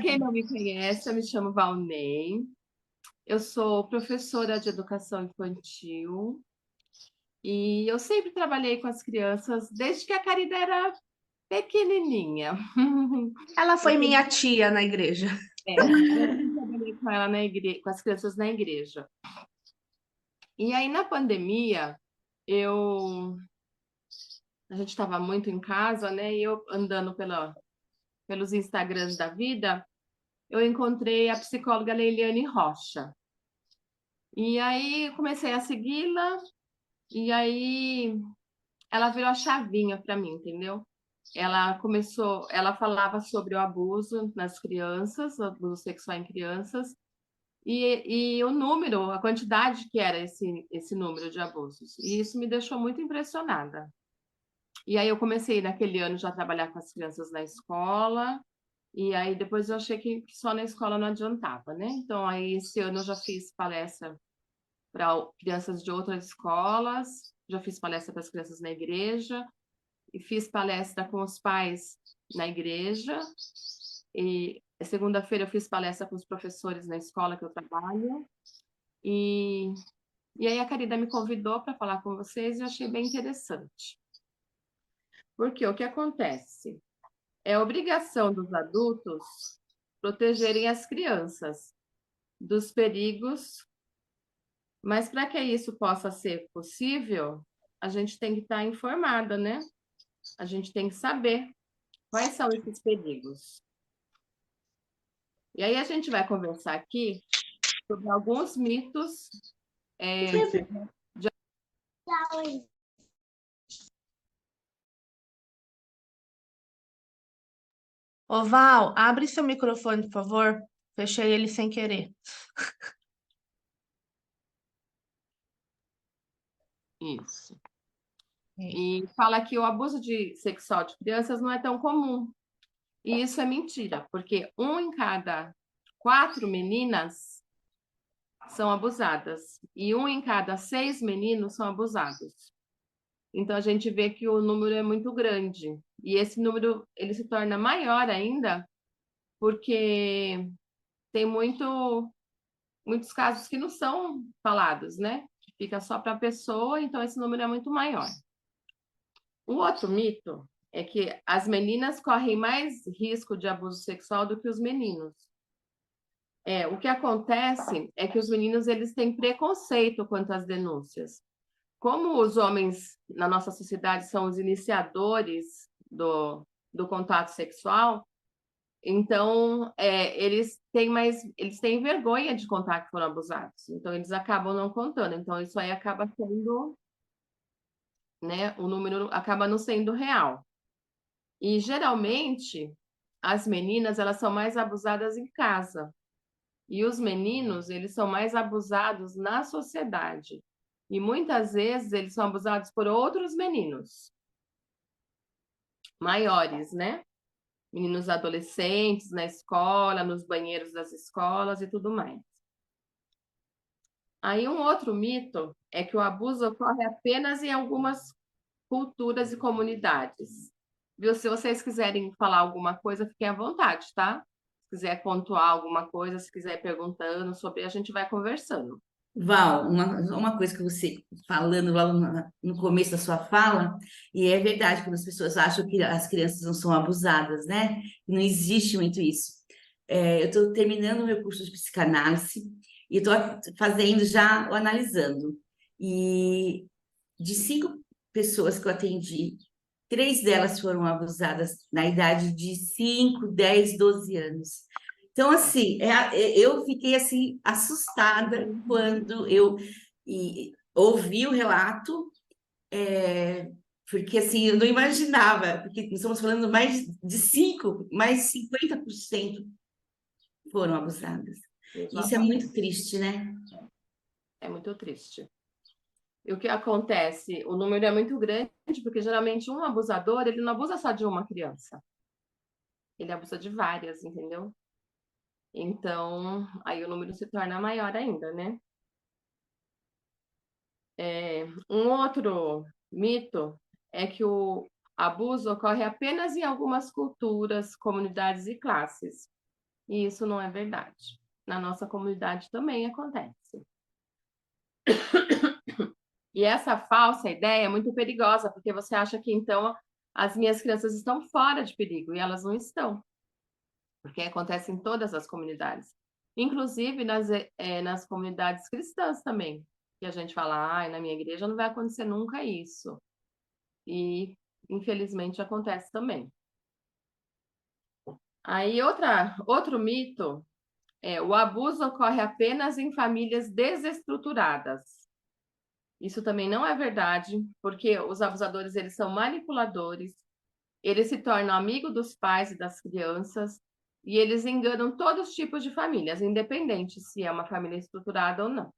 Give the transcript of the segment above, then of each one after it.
quem não me conhece, eu me chamo Valnei. Eu sou professora de educação infantil e eu sempre trabalhei com as crianças desde que a Carida era pequenininha. Ela Eu foi minha tia na igreja. eu sempre trabalhei com ela com as crianças na igreja. E aí, na pandemia, a gente estava muito em casa, né? E eu andando pelos Instagrams da vida, eu encontrei a psicóloga Leiliane Rocha. E aí comecei a segui-la, e aí ela virou a chavinha para mim, entendeu? Ela falava sobre o abuso nas crianças, o abuso sexual em crianças, e o número, a quantidade que era esse número de abusos. E isso me deixou muito impressionada. E aí eu comecei naquele ano já a trabalhar com as crianças na escola, e aí depois eu achei que só na escola não adiantava, né? Então aí esse ano eu já fiz palestra para crianças de outras escolas, já fiz palestra para as crianças na igreja, e fiz palestra com os pais na igreja, e segunda-feira eu fiz palestra com os professores na escola que eu trabalho, e, e aí a Carida me convidou para falar com vocês e eu achei bem interessante. Porque o que acontece? É obrigação dos adultos protegerem as crianças dos perigos, mas para que isso possa ser possível, a gente tem que estar informada, né? A gente tem que saber quais são esses perigos. E aí a gente vai conversar aqui sobre alguns mitos. Ô, Val, abre seu microfone, por favor. Fechei ele sem querer. Isso. E fala que o abuso sexual de crianças não é tão comum. E isso é mentira, porque 1 em cada 4 meninas são abusadas e 1 em cada 6 meninos são abusados. Então a gente vê que o número é muito grande. E esse número ele se torna maior ainda porque tem muitos casos que não são falados, né? Que fica só para a pessoa, então esse número é muito maior. O outro mito é que as meninas correm mais risco de abuso sexual do que os meninos. O que acontece é que os meninos eles têm preconceito quanto às denúncias. Como os homens na nossa sociedade são os iniciadores do contato sexual, então eles têm vergonha de contar que foram abusados. Então eles acabam não contando. Então isso aí acaba sendo, né? O número acaba não sendo real. E geralmente as meninas elas são mais abusadas em casa. E os meninos, eles são mais abusados na sociedade. E muitas vezes eles são abusados por outros meninos maiores, né? Meninos adolescentes na escola, nos banheiros das escolas e tudo mais. Aí um outro mito é que o abuso ocorre apenas em algumas culturas e comunidades. Viu? Se vocês quiserem falar alguma coisa, fiquem à vontade, tá? Se quiser pontuar alguma coisa, se quiser ir perguntando sobre, a gente vai conversando. Val, uma coisa que você falando logo no começo da sua fala, e é verdade, quando as pessoas acham que as crianças não são abusadas, né? Não existe muito isso. Eu estou terminando o meu curso de psicanálise e estou fazendo já o analisando. E de 5 pessoas que eu atendi, 3 delas foram abusadas na idade de 5, 10, 12 anos. Então, assim, eu fiquei assim assustada quando eu ouvi o relato, porque assim, eu não imaginava, porque estamos falando mais 50% foram abusadas. Isso é muito triste, né? É muito triste. E o que acontece? O número é muito grande, porque geralmente um abusador, ele não abusa só de uma criança. Ele abusa de várias, entendeu? Então, aí o número se torna maior ainda, né? Um outro mito é que o abuso ocorre apenas em algumas culturas, comunidades e classes. E isso não é verdade. Na nossa comunidade também acontece. E essa falsa ideia é muito perigosa, porque você acha que, então, as minhas crianças estão fora de perigo, e elas não estão, porque acontece em todas as comunidades. Inclusive nas comunidades cristãs também, que a gente fala, na minha igreja não vai acontecer nunca isso. E, infelizmente, acontece também. Aí, outro mito é o abuso ocorre apenas em famílias desestruturadas. Isso também não é verdade, porque os abusadores, eles são manipuladores, eles se tornam amigos dos pais e das crianças, e eles enganam todos os tipos de famílias, independente se é uma família estruturada ou não.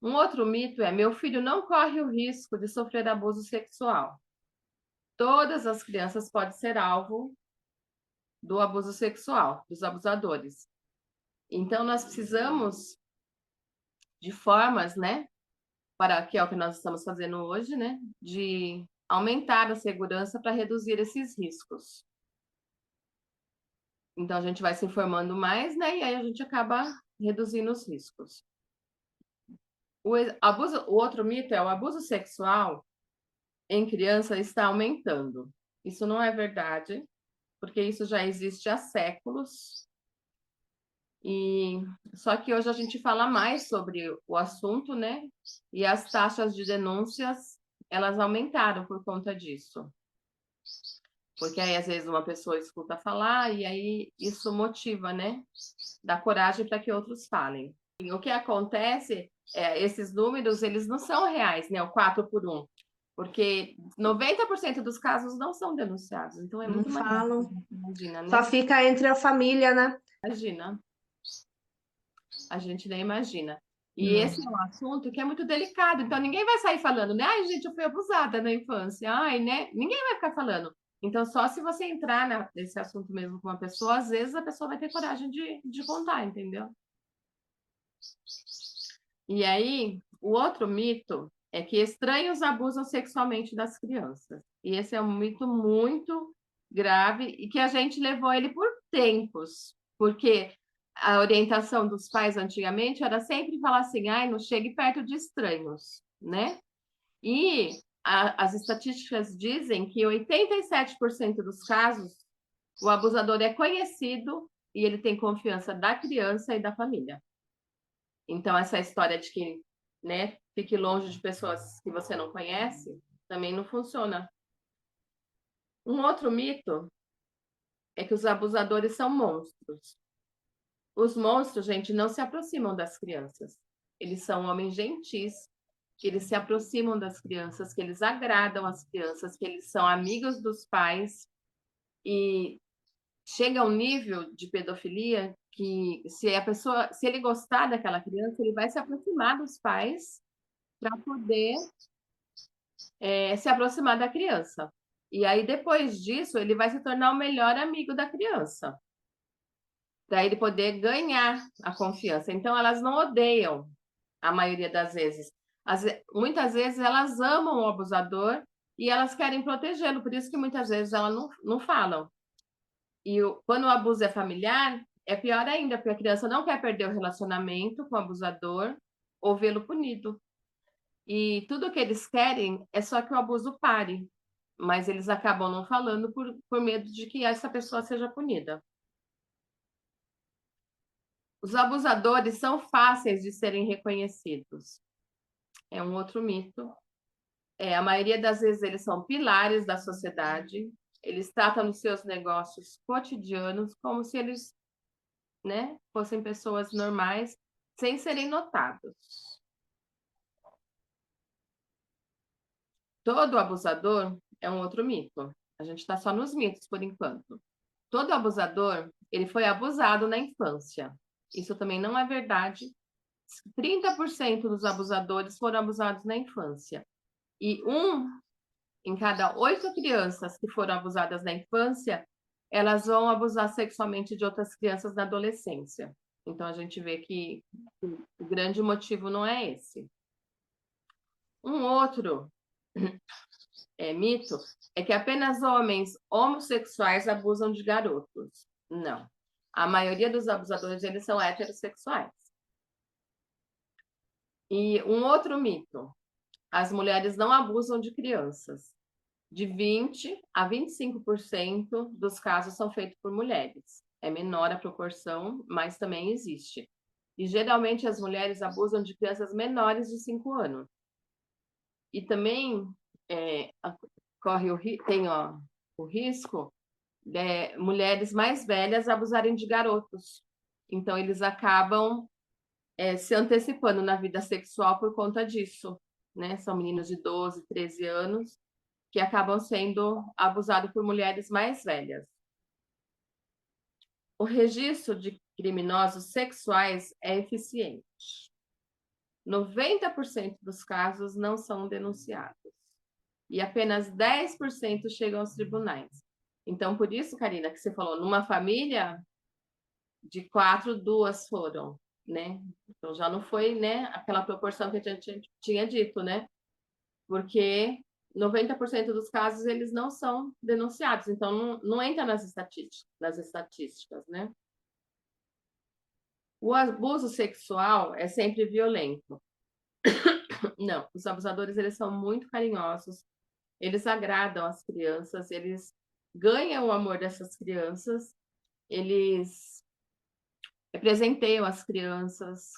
Um outro mito é: meu filho não corre o risco de sofrer abuso sexual. Todas as crianças podem ser alvo do abuso sexual, dos abusadores. Então, nós precisamos de formas, né, para que é o que nós estamos fazendo hoje, né, de aumentar a segurança para reduzir esses riscos. Então, a gente vai se informando mais, né, e aí a gente acaba reduzindo os riscos. O outro mito é: o abuso sexual em criança está aumentando. Isso não é verdade, porque isso já existe há séculos. E só que hoje a gente fala mais sobre o assunto, né? E as taxas de denúncias, elas aumentaram por conta disso. Porque aí, às vezes, uma pessoa escuta falar e aí isso motiva, né? Dá coragem para que outros falem. E o que acontece esses números, eles não são reais, né? O 4 por 1. Porque 90% dos casos não são denunciados. Então, é Não muito mais falam. imagina, né? Só fica entre a família, né? Imagina. A gente nem imagina. E Não. esse é um assunto que é muito delicado, então ninguém vai sair falando, né? Ai, gente, eu fui abusada na infância, ai, né? Ninguém vai ficar falando. Então, só se você entrar nesse assunto mesmo com uma pessoa, às vezes a pessoa vai ter coragem de contar, entendeu? E aí, o outro mito é que estranhos abusam sexualmente das crianças. E esse é um mito muito grave e que a gente levou ele por tempos, porque a orientação dos pais antigamente era sempre falar assim: ai, não chegue perto de estranhos, né? E as estatísticas dizem que 87% dos casos o abusador é conhecido e ele tem confiança da criança e da família. Então, essa história de que, né, fique longe de pessoas que você não conhece, também não funciona. Um outro mito é que os abusadores são monstros. Os monstros, gente, não se aproximam das crianças. Eles são homens gentis, que eles se aproximam das crianças, que eles agradam as crianças, que eles são amigos dos pais e chega a um nível de pedofilia que se ele gostar daquela criança, ele vai se aproximar dos pais para poder se aproximar da criança. E aí, depois disso, ele vai se tornar o melhor amigo da criança, para ele poder ganhar a confiança. Então, elas não odeiam, a maioria das vezes. Muitas vezes, elas amam o abusador e elas querem protegê-lo, por isso que muitas vezes elas não falam. E quando o abuso é familiar, é pior ainda, porque a criança não quer perder o relacionamento com o abusador ou vê-lo punido. E tudo que eles querem é só que o abuso pare, mas eles acabam não falando por medo de que essa pessoa seja punida. Os abusadores são fáceis de serem reconhecidos. É um outro mito. A maioria das vezes eles são pilares da sociedade, eles tratam os seus negócios cotidianos como se eles, né, fossem pessoas normais, sem serem notados. Todo abusador é um outro mito. A gente está só nos mitos por enquanto. Todo abusador, ele foi abusado na infância. Isso também não é verdade. 30% dos abusadores foram abusados na infância. E 1 em cada 8 crianças que foram abusadas na infância, elas vão abusar sexualmente de outras crianças na adolescência. Então, a gente vê que o grande motivo não é esse. Um outro mito é que apenas homens homossexuais abusam de garotos. Não. A maioria dos abusadores, eles são heterossexuais. E um outro mito, as mulheres não abusam de crianças. De 20 a 25% dos casos são feitos por mulheres. É menor a proporção, mas também existe. E geralmente as mulheres abusam de crianças menores de 5 anos. E também tem o risco de mulheres mais velhas abusarem de garotos. Então, eles acabam se antecipando na vida sexual por conta disso, né? São meninos de 12, 13 anos que acabam sendo abusados por mulheres mais velhas. O registro de criminosos sexuais é eficiente. 90% dos casos não são denunciados. E apenas 10% chegam aos tribunais. Então, por isso, Karina, que você falou, numa família de 4, 2 foram, né? Então, já não foi, né, aquela proporção que a gente tinha dito, né? Porque 90% dos casos eles não são denunciados, então não entra nas estatísticas, né? O abuso sexual é sempre violento. Não, os abusadores eles são muito carinhosos, eles agradam as crianças, eles ganham o amor dessas crianças, eles presenteiam as crianças,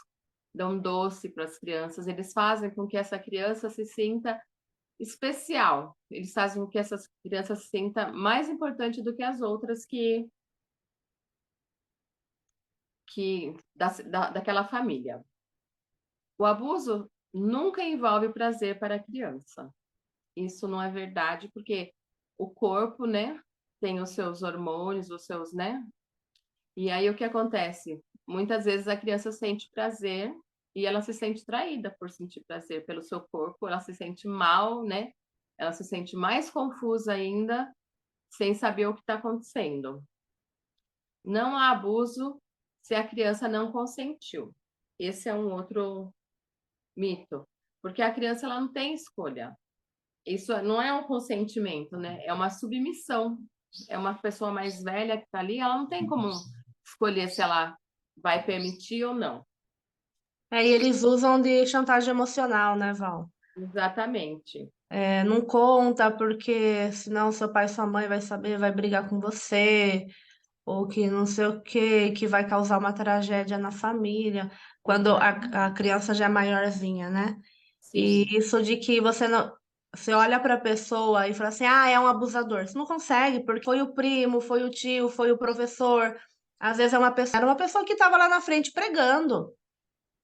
dão doce para as crianças, eles fazem com que essa criança se sinta especial. Eles fazem com que essas crianças se sintam mais importante do que as outras daquela família. O abuso nunca envolve prazer para a criança. Isso não é verdade, porque o corpo, né, tem os seus hormônios, os seus, né? E aí o que acontece? Muitas vezes a criança sente prazer e ela se sente traída por sentir prazer pelo seu corpo, ela se sente mal, né? Ela se sente mais confusa ainda, sem saber o que está acontecendo. Não há abuso se a criança não consentiu. Esse é um outro mito, porque a criança ela não tem escolha. Isso não é um consentimento, né? É uma submissão. É uma pessoa mais velha que está ali, ela não tem como escolher se ela vai permitir ou não. E eles usam de chantagem emocional, né, Val? Exatamente. Não conta porque senão seu pai e sua mãe vai saber, vai brigar com você, ou que não sei o quê, que vai causar uma tragédia na família, quando a criança já é maiorzinha, né? Sim. E isso de que você não. Você olha para a pessoa e fala assim, ah, é um abusador. Você não consegue, porque foi o primo, foi o tio, foi o professor. Às vezes era uma pessoa que estava lá na frente pregando.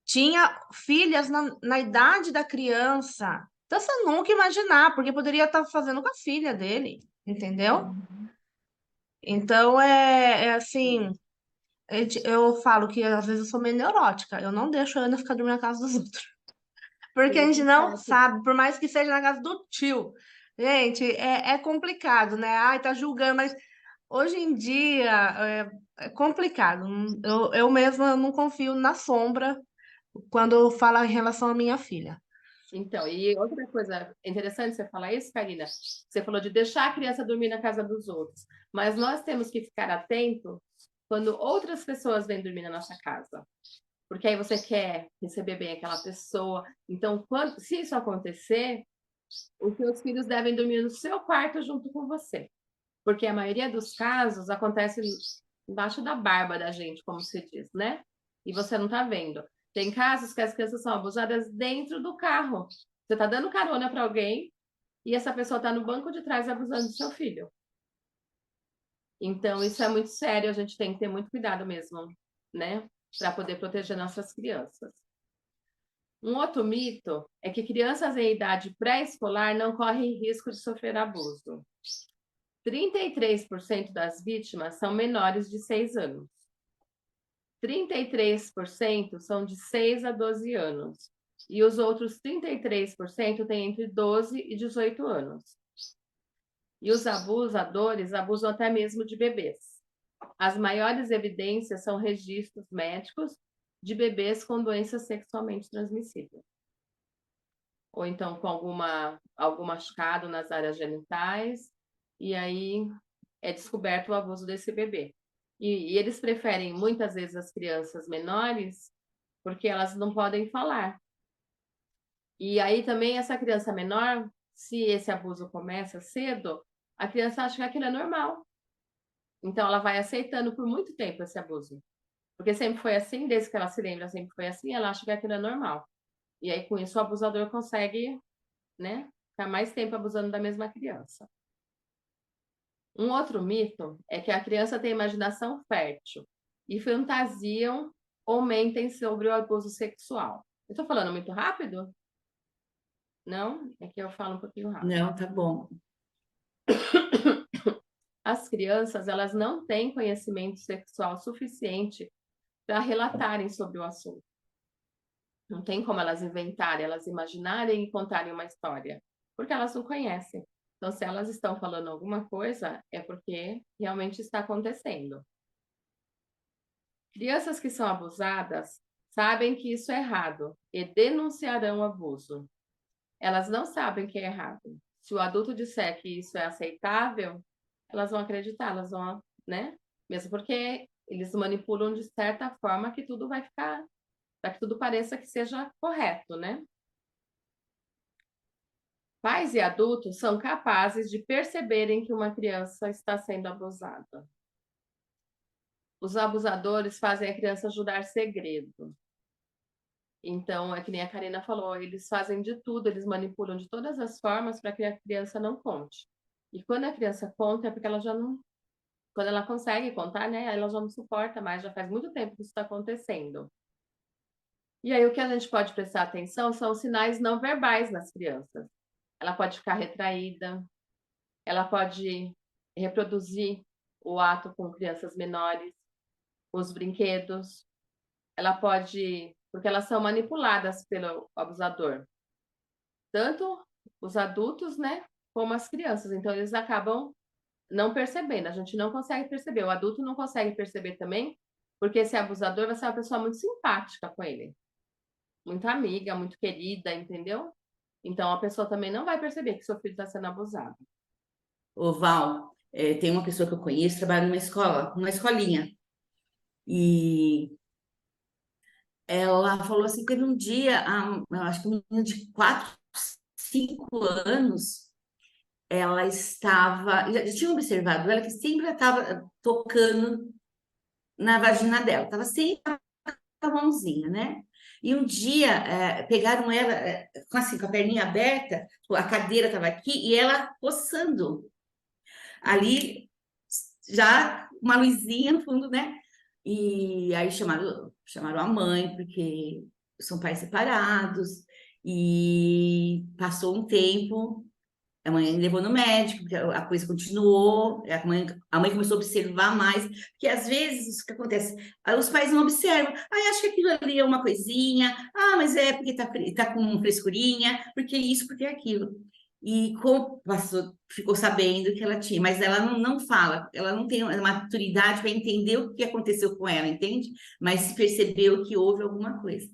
Tinha filhas na idade da criança. Então você nunca imaginar, porque poderia estar fazendo com a filha dele, entendeu? Então é assim, eu falo que às vezes eu sou meio neurótica, eu não deixo a Ana ficar dormindo na casa dos outros. Porque a gente não sabe, por mais que seja na casa do tio. Gente, é complicado, né? Ai, tá julgando, mas hoje em dia é complicado. Eu mesma não confio na sombra quando fala em relação à minha filha. Então, e outra coisa interessante você falar isso, Karina, você falou de deixar a criança dormir na casa dos outros, mas nós temos que ficar atento quando outras pessoas vêm dormir na nossa casa, porque aí você quer receber bem aquela pessoa. Então, se isso acontecer, os seus filhos devem dormir no seu quarto junto com você, porque a maioria dos casos acontece embaixo da barba da gente, como se diz, né? E você não está vendo. Tem casos que as crianças são abusadas dentro do carro. Você está dando carona para alguém e essa pessoa está no banco de trás abusando do seu filho. Então, isso é muito sério, a gente tem que ter muito cuidado mesmo, né? Para poder proteger nossas crianças. Um outro mito é que crianças em idade pré-escolar não correm risco de sofrer abuso. 33% das vítimas são menores de 6 anos. 33% são de 6 a 12 anos. E os outros 33% têm entre 12 e 18 anos. E os abusadores abusam até mesmo de bebês. As maiores evidências são registros médicos de bebês com doenças sexualmente transmissíveis. Ou então com algum machucado nas áreas genitais, e aí é descoberto o abuso desse bebê. E eles preferem muitas vezes as crianças menores porque elas não podem falar. E aí também essa criança menor, se esse abuso começa cedo, a criança acha que aquilo é normal. Então ela vai aceitando por muito tempo esse abuso. Porque sempre foi assim, desde que ela se lembra, sempre foi assim, ela acha que aquilo é normal. E aí com isso o abusador consegue, né, ficar mais tempo abusando da mesma criança. Um outro mito é que a criança tem imaginação fértil e fantasiam ou mentem sobre o abuso sexual. Eu estou falando muito rápido? Não? É que eu falo um pouquinho rápido. Não, tá bom. As crianças, elas não têm conhecimento sexual suficiente para relatarem sobre o assunto. Não tem como elas inventarem, elas imaginarem e contarem uma história, porque elas não conhecem. Então, se elas estão falando alguma coisa, é porque realmente está acontecendo. Crianças que são abusadas sabem que isso é errado e denunciarão o abuso. Elas não sabem que é errado. Se o adulto disser que isso é aceitável, elas vão acreditar, elas vão, né? Mesmo porque eles manipulam de certa forma que tudo vai ficar, para que tudo pareça que seja correto, né? Pais e adultos são capazes de perceberem que uma criança está sendo abusada. Os abusadores fazem a criança jurar segredo. Então, é que nem a Karina falou, eles fazem de tudo, eles manipulam de todas as formas para que a criança não conte. E quando a criança conta, é porque ela já não. Quando ela consegue contar, né? Ela já não suporta mais, já faz muito tempo que isso está acontecendo. E aí, o que a gente pode prestar atenção são os sinais não verbais nas crianças. Ela pode ficar retraída, ela pode reproduzir o ato com crianças menores, os brinquedos, ela pode, porque elas são manipuladas pelo abusador, tanto os adultos, né, como as crianças. Então eles acabam não percebendo, a gente não consegue perceber, o adulto não consegue perceber também, porque esse abusador vai ser uma pessoa muito simpática com ele, muito amiga, muito querida, entendeu? Então a pessoa também não vai perceber que seu filho está sendo abusado. Ô, Val, tem uma pessoa que eu conheço, trabalha numa escola, numa escolinha. E ela falou assim, teve um dia, eu acho que uma menina de 4, 5 anos, ela estava, já tinha observado ela que sempre estava tocando na vagina dela, estava sempre com a mãozinha, né? E um dia pegaram ela com a perninha aberta, a cadeira estava aqui e ela coçando ali, já uma luzinha no fundo, né? E aí chamaram a mãe, porque são pais separados, e passou um tempo, a mãe levou no médico, porque a coisa continuou, a mãe começou a observar mais, porque às vezes o que acontece? Os pais não observam, acho que aquilo ali é uma coisinha, mas é porque tá com frescurinha, porque isso, porque aquilo. E como ficou sabendo que ela tinha, mas ela não fala, ela não tem maturidade para entender o que aconteceu com ela, entende? Mas se percebeu que houve alguma coisa.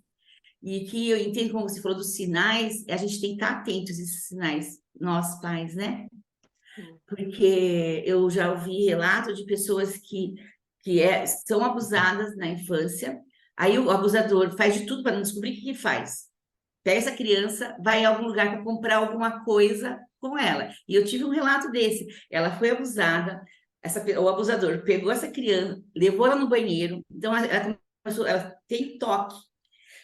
E que eu entendo, como você falou, dos sinais, a gente tem que estar atentos a esses sinais, nós pais, né? Porque eu já ouvi relatos de pessoas que são abusadas na infância, aí o abusador faz de tudo para não descobrir o que faz. Pega essa criança, vai em algum lugar para comprar alguma coisa com ela. E eu tive um relato desse. Ela foi abusada, o abusador pegou essa criança, levou ela no banheiro, então ela tem toque,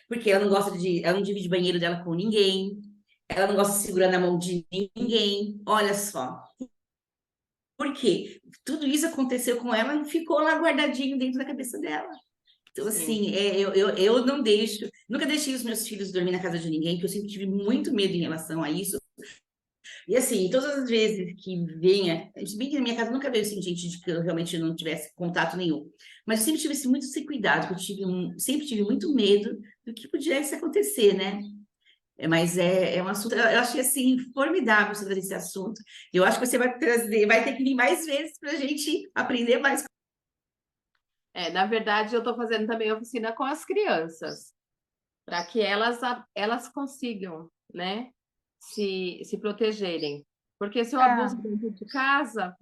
porque ela não divide banheiro dela com ninguém, ela não gosta de segurar na mão de ninguém. Olha só. Por quê? Tudo isso aconteceu com ela e ficou lá guardadinho dentro da cabeça dela. Então, assim, eu não deixo, nunca deixei os meus filhos dormir na casa de ninguém, porque eu sempre tive muito medo em relação a isso. E assim, todas as vezes que venha, se bem que na minha casa nunca veio assim, gente de que eu realmente não tivesse contato nenhum, mas eu sempre tive assim, muito esse cuidado, porque sempre tive muito medo do que pudesse acontecer, né? Mas é um assunto, eu achei assim, formidável sobre esse assunto. Eu acho que você vai ter que vir mais vezes para a gente aprender mais. Na verdade, eu estou fazendo também oficina com as crianças, para que elas consigam, né, se protegerem. Porque se eu abuso dentro de casa,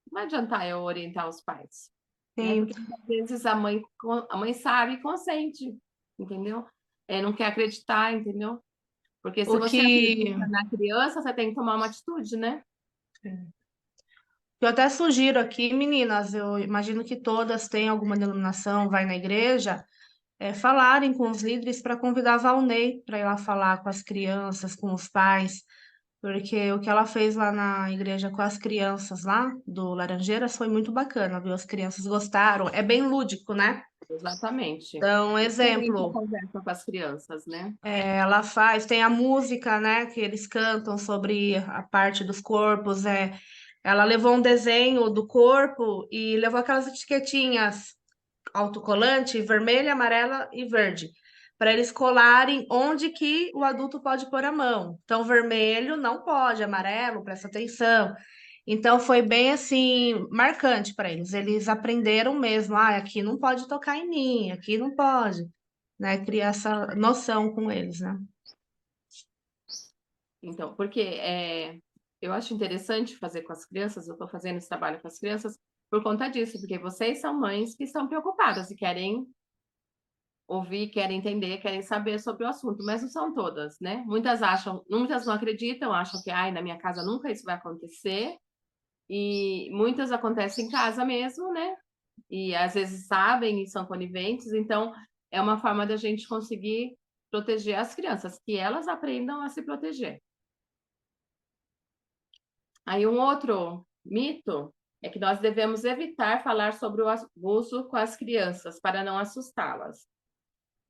não vai adiantar eu orientar os pais. né? Sim. Porque muitas vezes a mãe sabe e consente, entendeu? Não quer acreditar, entendeu? Porque se O você que acredita na criança, você tem que tomar uma atitude, né? eu até sugiro aqui, meninas, eu imagino que todas têm alguma denominação, vai na igreja, falarem com os líderes para convidar a Valnei para ir lá falar com as crianças, com os pais, porque o que ela fez lá na igreja com as crianças lá do Laranjeiras foi muito bacana, viu? As crianças gostaram, é bem lúdico, né? Exatamente. Então, Diferente a exemplo, conversa com as crianças, né? ela faz, tem a música, né, que eles cantam sobre a parte dos corpos, ela levou um desenho do corpo e levou aquelas etiquetinhas autocolante, vermelha, amarela e verde, para eles colarem onde que o adulto pode pôr a mão. Então, vermelho não pode, amarelo, presta atenção. Então, foi bem assim, marcante para eles. Eles aprenderam mesmo, aqui não pode tocar em mim, aqui não pode, né? Criar essa noção com eles, né? Então, porque eu acho interessante fazer com as crianças, eu estou fazendo esse trabalho com as crianças por conta disso, porque vocês são mães que estão preocupadas e querem ouvir, querem entender, querem saber sobre o assunto, mas não são todas, né? Muitas não acreditam, acham que, na minha casa nunca isso vai acontecer, e muitas acontecem em casa mesmo, né? E às vezes sabem e são coniventes, então é uma forma da gente conseguir proteger as crianças, que elas aprendam a se proteger. Aí um outro mito é que nós devemos evitar falar sobre o abuso com as crianças para não assustá-las.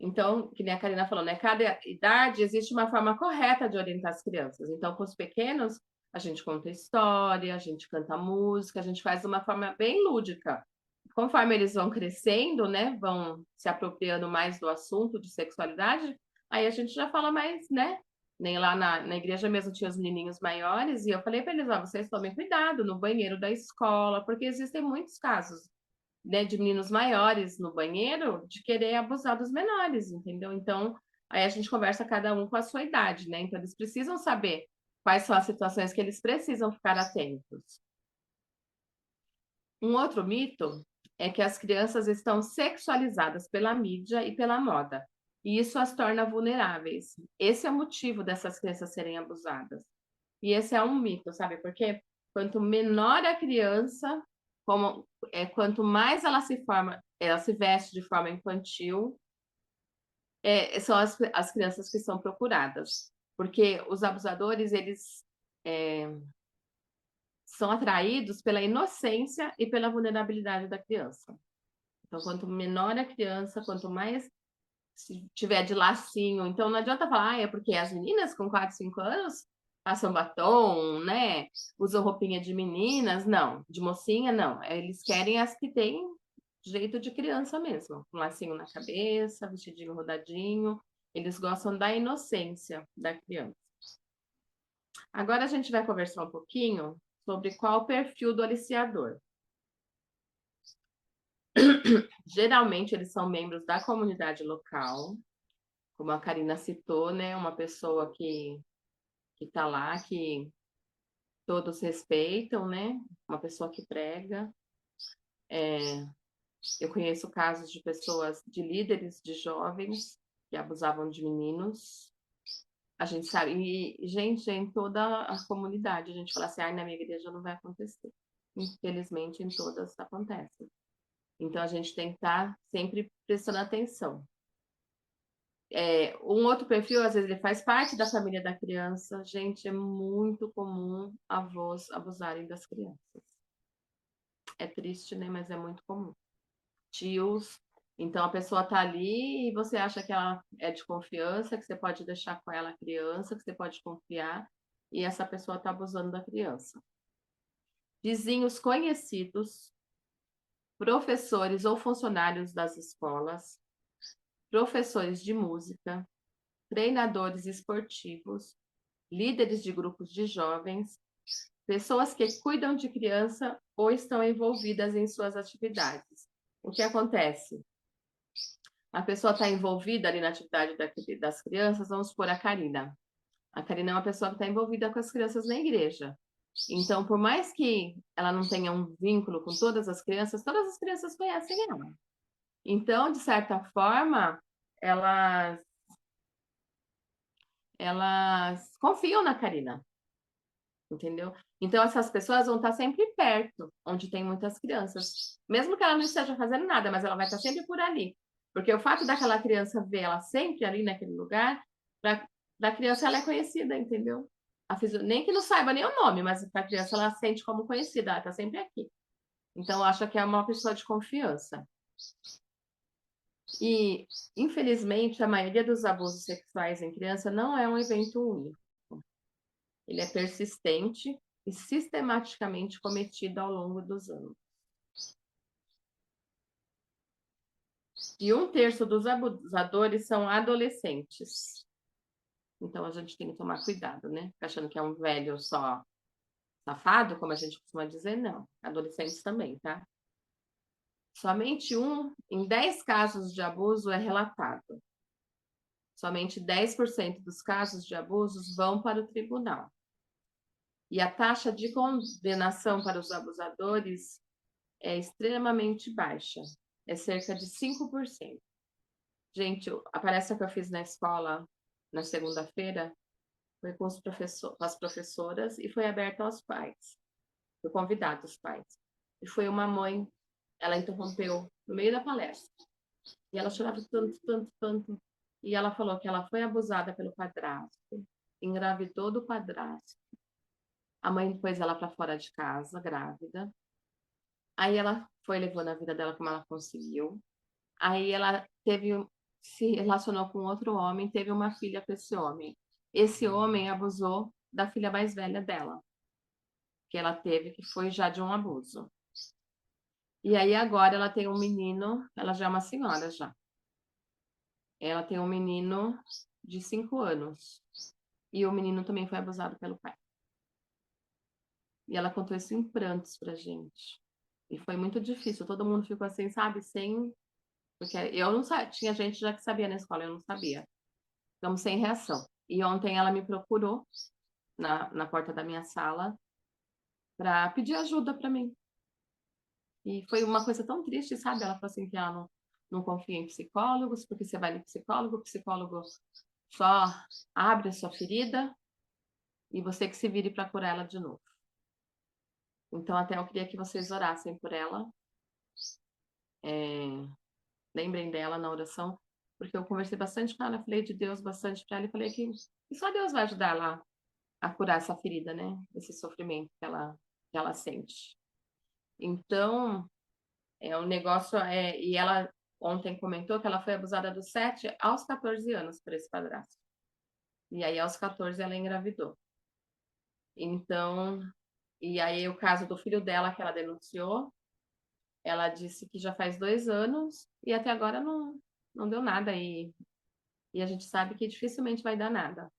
Então, que nem a Karina falou, né? Cada idade existe uma forma correta de orientar as crianças. Então, com os pequenos, a gente conta história, a gente canta música, a gente faz de uma forma bem lúdica. Conforme eles vão crescendo, né? Vão se apropriando mais do assunto de sexualidade, aí a gente já fala mais, né? Nem lá na igreja mesmo tinha os menininhos maiores, e eu falei para eles, vocês tomem cuidado no banheiro da escola, porque existem muitos casos, né, de meninos maiores no banheiro de querer abusar dos menores, entendeu? Então, aí a gente conversa cada um com a sua idade, né? Então, eles precisam saber quais são as situações que eles precisam ficar atentos. Um outro mito é que as crianças estão sexualizadas pela mídia e pela moda, e isso as torna vulneráveis. Esse é o motivo dessas crianças serem abusadas. E esse é um mito, sabe? Porque quanto menor a criança, quanto mais ela se veste de forma infantil, são as crianças que são procuradas. Porque os abusadores, eles são atraídos pela inocência e pela vulnerabilidade da criança. Então, quanto menor a criança, quanto mais se tiver de lacinho. Então, não adianta falar, é porque as meninas com 4, 5 anos passam batom, né? Usam roupinha de meninas. Não, de mocinha, não. Eles querem as que têm jeito de criança mesmo. Um lacinho na cabeça, vestidinho rodadinho. Eles gostam da inocência da criança. Agora a gente vai conversar um pouquinho sobre qual o perfil do aliciador. Geralmente, eles são membros da comunidade local, como a Karina citou, né? Uma pessoa que está lá, que todos respeitam, né? Uma pessoa que prega. Eu conheço casos de pessoas, de líderes de jovens que abusavam de meninos. A gente sabe, e, gente, em toda a comunidade, a gente fala assim, na minha igreja não vai acontecer. Infelizmente, em todas acontece. Então, a gente tem que estar sempre prestando atenção. Um outro perfil, às vezes, ele faz parte da família da criança. Gente, é muito comum avós abusarem das crianças. É triste, né? Mas é muito comum. Tios. Então, a pessoa tá ali e você acha que ela é de confiança, que você pode deixar com ela a criança, que você pode confiar, e essa pessoa tá abusando da criança. Vizinhos conhecidos, professores ou funcionários das escolas, professores de música, treinadores esportivos, líderes de grupos de jovens, pessoas que cuidam de criança ou estão envolvidas em suas atividades. O que acontece? A pessoa está envolvida ali na atividade das crianças, vamos supor a Karina. A Karina é uma pessoa que está envolvida com as crianças na igreja. Então, por mais que ela não tenha um vínculo com todas as crianças conhecem ela. Então, de certa forma, elas confiam na Karina, entendeu? Então, essas pessoas vão estar sempre perto, onde tem muitas crianças. Mesmo que ela não esteja fazendo nada, mas ela vai estar sempre por ali. Porque o fato daquela criança ver ela sempre ali naquele lugar, para a criança ela é conhecida, entendeu? Nem que não saiba nem o nome, mas para a criança ela sente como conhecida, ela está sempre aqui. Então, eu acho que é uma pessoa de confiança. E, infelizmente, a maioria dos abusos sexuais em criança não é um evento único. Ele é persistente e sistematicamente cometido ao longo dos anos. E 1/3 dos abusadores são adolescentes. Então, a gente tem que tomar cuidado, né? Achando que é um velho só safado, como a gente costuma dizer, não. Adolescentes também, tá? Somente 1 em 10 casos de abuso é relatado. Somente 10% dos casos de abusos vão para o tribunal. E a taxa de condenação para os abusadores é extremamente baixa. É cerca de 5%. Gente, a palestra que eu fiz na escola na segunda-feira foi com as professoras e foi aberta aos pais. Foi convidado os pais. E foi uma mãe, ela interrompeu no meio da palestra. E ela chorava tanto, tanto, tanto. E ela falou que ela foi abusada pelo padrasto, engravidou do padrasto. A mãe pôs ela para fora de casa, grávida. Aí ela foi levando a vida dela como ela conseguiu. Aí ela se relacionou com outro homem, teve uma filha com esse homem. Esse homem abusou da filha mais velha dela, que ela teve, que foi já de um abuso. E aí agora ela tem um menino, ela já é uma senhora já. Ela tem um menino de 5 anos. E o menino também foi abusado pelo pai. E ela contou isso em prantos pra gente. E foi muito difícil, todo mundo ficou assim, sabe, sem... Porque eu não sabia, tinha gente já que sabia na escola, eu não sabia. Ficamos sem reação. E ontem ela me procurou na porta da minha sala para pedir ajuda para mim. E foi uma coisa tão triste, sabe? Ela falou assim que ela não confia em psicólogos, porque você vai no psicólogo, o psicólogo só abre a sua ferida e você que se vire para curar ela de novo. Então, até eu queria que vocês orassem por ela. Lembrem dela na oração, porque eu conversei bastante com ela, falei de Deus bastante para ela e falei que só Deus vai ajudar ela a curar essa ferida, né? Esse sofrimento que ela sente. Então, o negócio é... E ela ontem comentou que ela foi abusada dos 7 aos 14 anos por esse padrasto. E aí, aos 14, ela engravidou. Então, e aí o caso do filho dela que ela denunciou, ela disse que já faz 2 anos e até agora não deu nada. E a gente sabe que dificilmente vai dar nada.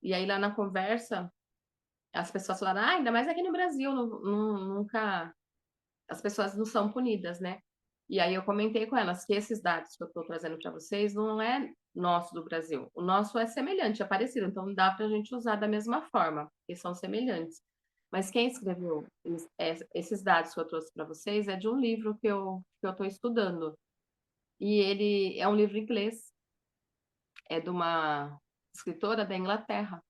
E aí, lá na conversa, as pessoas falaram, ainda mais aqui no Brasil, nunca... As pessoas não são punidas, né? E aí eu comentei com elas que esses dados que eu estou trazendo para vocês não é nosso do Brasil. O nosso é semelhante, é parecido, então dá para a gente usar da mesma forma, porque são semelhantes. Mas quem escreveu esses dados que eu trouxe para vocês é de um livro que eu estou estudando. E ele é um livro inglês, é de uma escritora da Inglaterra.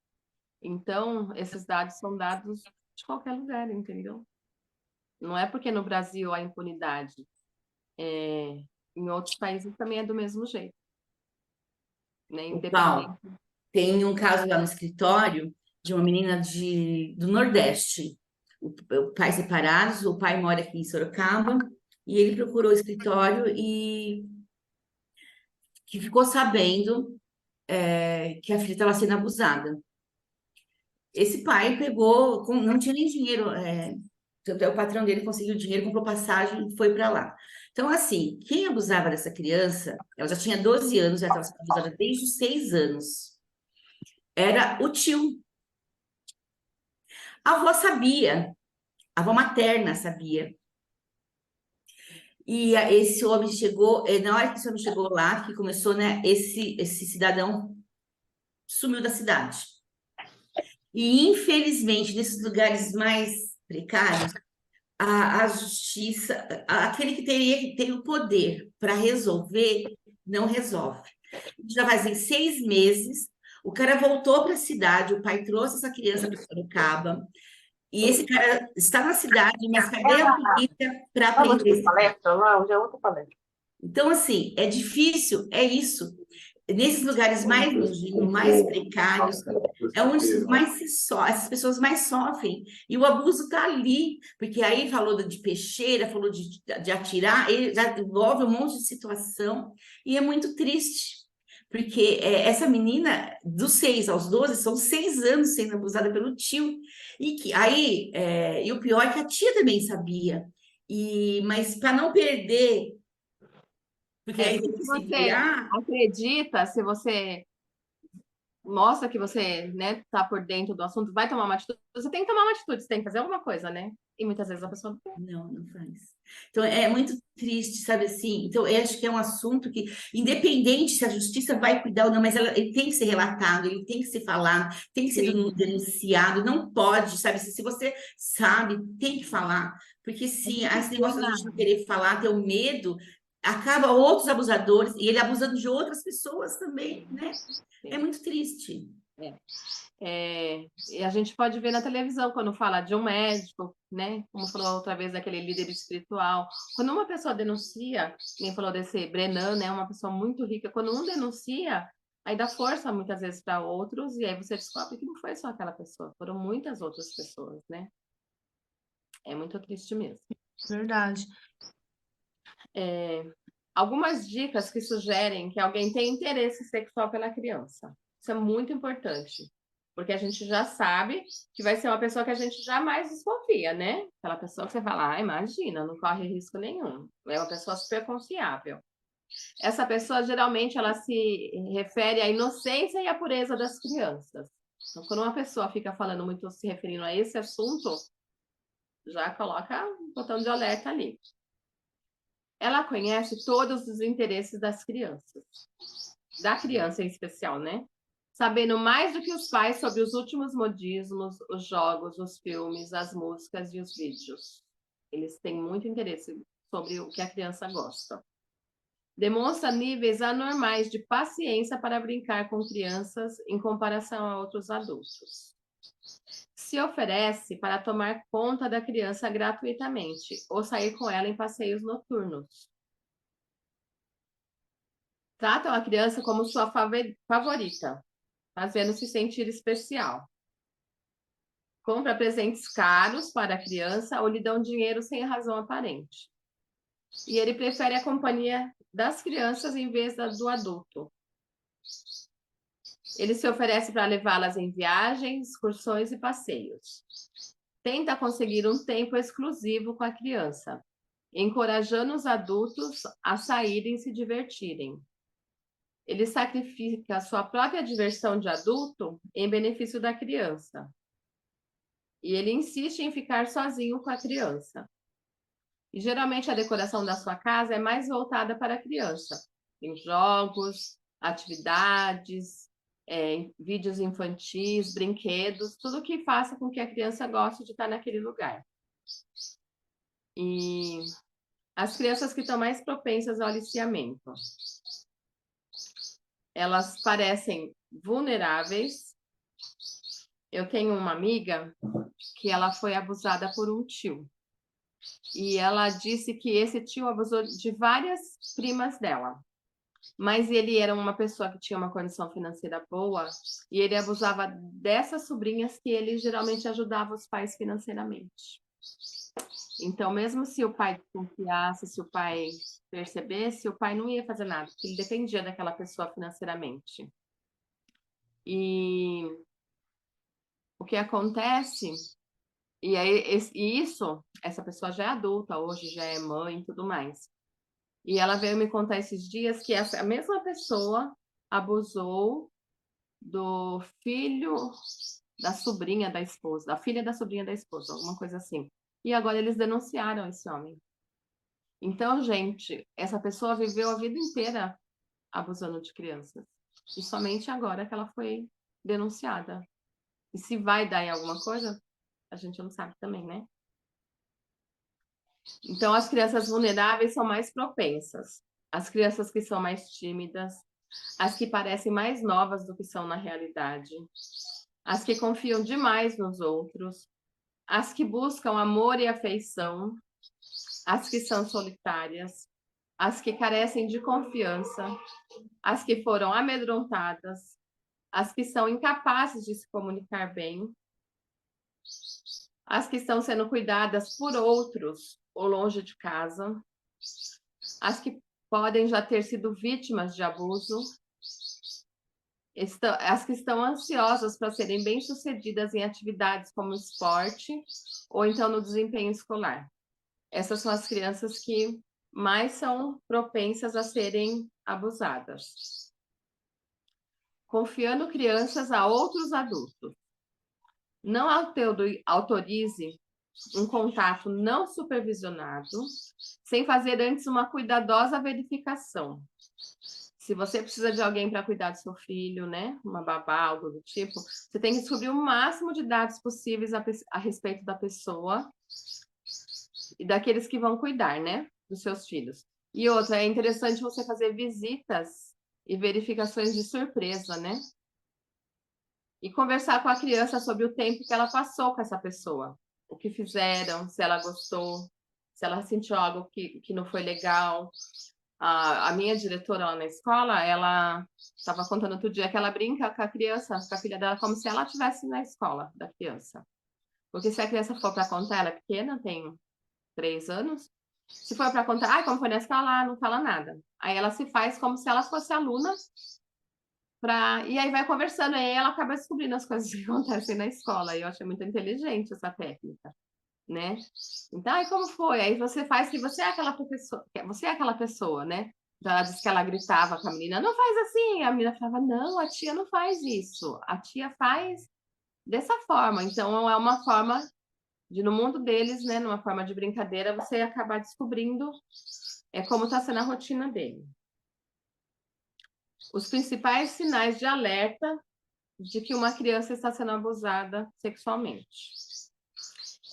Então, esses dados são dados de qualquer lugar, entendeu? Não é porque no Brasil há impunidade. Em outros países também é do mesmo jeito. Né? Independente. Paulo, tem um caso lá no escritório de uma menina do Nordeste. Pais separados, o pai mora aqui em Sorocaba, e ele procurou o escritório e que ficou sabendo que a filha estava sendo abusada. Esse pai pegou, não tinha nem dinheiro, o patrão dele conseguiu dinheiro, comprou passagem e foi para lá. Então, assim, quem abusava dessa criança, ela já tinha 12 anos, ela estava sendo abusada desde os 6 anos, era o tio. A avó sabia, a avó materna sabia. E esse homem chegou, na hora que esse homem chegou lá, que começou, né, esse cidadão sumiu da cidade. E, infelizmente, nesses lugares mais precários, a justiça, aquele que teria que ter o poder para resolver, não resolve. Já fazem 6 meses, o cara voltou para a cidade, o pai trouxe essa criança para Sorocaba, e esse cara está na cidade, mas cadê a polícia para prender esse cara? palestra, não, já é outra palestra. Então, assim, é difícil, é isso. Nesses lugares mais nojinhos, mais precários, é onde mais essas pessoas mais sofrem. E o abuso está ali, porque aí falou de peixeira, falou de atirar, ele já envolve um monte de situação, e é muito triste. Porque essa menina, dos 6 aos 12, são 6 anos sendo abusada pelo tio. E que aí, e o pior é que a tia também sabia. Mas para não perder, porque aí tem que Se se você virar. acredita, se você mostra que você, né, tá por dentro do assunto, vai tomar uma atitude, você tem que tomar uma atitude, você tem que fazer alguma coisa, né? E muitas vezes a pessoa não tem. Não, não faz. Então, é muito triste, sabe assim? Então, eu acho que é um assunto que, independente se a justiça vai cuidar ou não, mas ele tem que ser relatado, ele tem que ser falado, tem que ser Sim. denunciado, não pode, sabe? Se você sabe, tem que falar. Porque se esse negócio da gente não querer falar, ter o medo, acaba outros abusadores, e ele abusando de outras pessoas também, né? É muito triste. E a gente pode ver na televisão quando fala de um médico, né? Como falou outra vez daquele líder espiritual. Quando uma pessoa denuncia, quem falou desse Brenan, né? Uma pessoa muito rica, quando um denuncia, aí dá força muitas vezes para outros, e aí você descobre que não foi só aquela pessoa, foram muitas outras pessoas, né? É muito triste mesmo. Verdade. Algumas dicas que sugerem que alguém tem interesse sexual pela criança. Isso é muito importante, porque a gente já sabe que vai ser uma pessoa que a gente jamais desconfia, né? Aquela pessoa que você fala, ah, imagina, não corre risco nenhum. É uma pessoa super confiável. Essa pessoa, geralmente, ela se refere à inocência e à pureza das crianças. Então, quando uma pessoa fica falando muito, se referindo a esse assunto, já coloca um botão de alerta ali. Ela conhece todos os interesses das crianças, da criança em especial, né? Sabendo mais do que os pais sobre os últimos modismos, os jogos, os filmes, as músicas e os vídeos. Eles têm muito interesse sobre o que a criança gosta. Demonstra níveis anormais de paciência para brincar com crianças em comparação a outros adultos. Se oferece para tomar conta da criança gratuitamente ou sair com ela em passeios noturnos. Tratam a criança como sua favorita, fazendo-se sentir especial. Compra presentes caros para a criança ou lhe dão dinheiro sem razão aparente. E ele prefere a companhia das crianças em vez da do adulto. Ele se oferece para levá-las em viagens, excursões e passeios. Tenta conseguir um tempo exclusivo com a criança, encorajando os adultos a saírem e se divertirem. Ele sacrifica a sua própria diversão de adulto em benefício da criança. E ele insiste em ficar sozinho com a criança. E geralmente a decoração da sua casa é mais voltada para a criança. Tem jogos, atividades, vídeos infantis, brinquedos, tudo que faça com que a criança goste de estar naquele lugar. E as crianças que estão mais propensas ao aliciamento, elas parecem vulneráveis. Eu tenho uma amiga que ela foi abusada por um tio. E ela disse que esse tio abusou de várias primas dela. Mas ele era uma pessoa que tinha uma condição financeira boa e ele abusava dessas sobrinhas que ele geralmente ajudava os pais financeiramente. Então, mesmo se o pai confiasse, se o pai percebesse, o pai não ia fazer nada, porque ele dependia daquela pessoa financeiramente. E o que acontece, e aí isso, essa pessoa já é adulta hoje, já é mãe e tudo mais. E ela veio me contar esses dias que a mesma pessoa abusou do filho da sobrinha da esposa, da filha da sobrinha da esposa, alguma coisa assim. E agora eles denunciaram esse homem. Então, gente, essa pessoa viveu a vida inteira abusando de crianças. E somente agora que ela foi denunciada. E se vai dar em alguma coisa, a gente não sabe também, né? Então, as crianças vulneráveis são mais propensas. As crianças que são mais tímidas, as que parecem mais novas do que são na realidade, as que confiam demais nos outros, as que buscam amor e afeição, as que são solitárias, as que carecem de confiança, as que foram amedrontadas, as que são incapazes de se comunicar bem, as que estão sendo cuidadas por outros ou longe de casa, as que podem já ter sido vítimas de abuso, as que estão ansiosas para serem bem-sucedidas em atividades como esporte ou então no desempenho escolar. Essas são as crianças que mais são propensas a serem abusadas. Confiando crianças a outros adultos. Não autorize um contato não supervisionado, sem fazer antes uma cuidadosa verificação. Se você precisa de alguém para cuidar do seu filho, né? Uma babá, algo do tipo, você tem que descobrir o máximo de dados possíveis a respeito da pessoa e daqueles que vão cuidar, né? Dos seus filhos. E outra, é interessante você fazer visitas e verificações de surpresa, né? E conversar com a criança sobre o tempo que ela passou com essa pessoa. O que fizeram, se ela gostou, se ela sentiu algo que não foi legal. A minha diretora lá na escola, ela estava contando outro dia que ela brinca com a criança, com a filha dela, como se ela estivesse na escola da criança. Porque se a criança for para contar, ela é pequena, tem 3 anos, se for para contar, como foi na escola, não fala nada. Aí ela se faz como se ela fosse aluna, e aí vai conversando, aí ela acaba descobrindo as coisas que acontecem na escola. E eu achei muito inteligente essa técnica, né? Então, aí como foi? Aí você faz que você é aquela pessoa, né? Então, ela disse que ela gritava com a menina, não faz assim. A menina falava, não, a tia não faz isso. A tia faz dessa forma. Então, é uma forma de, no mundo deles, né? Numa forma de brincadeira, você acabar descobrindo como está sendo a rotina dele. Os principais sinais de alerta de que uma criança está sendo abusada sexualmente.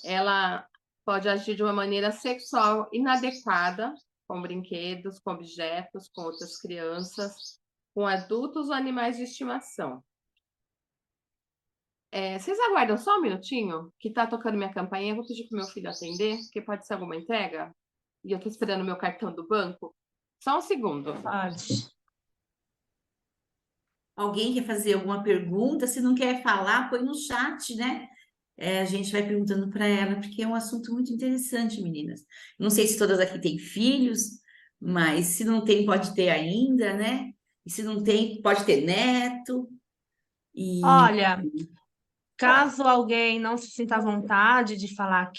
Ela pode agir de uma maneira sexual inadequada, com brinquedos, com objetos, com outras crianças, com adultos ou animais de estimação. Vocês aguardam só um minutinho, que está tocando minha campainha, eu vou pedir para o meu filho atender, porque pode ser alguma entrega, e eu estou esperando o meu cartão do banco. Só um segundo. Pode. Alguém quer fazer alguma pergunta? Se não quer falar, põe no chat, né? A gente vai perguntando para ela, porque é um assunto muito interessante, meninas. Não sei se todas aqui têm filhos, mas se não tem, pode ter ainda, né? E se não tem, pode ter neto. E Olha, caso alguém não se sinta à vontade de falar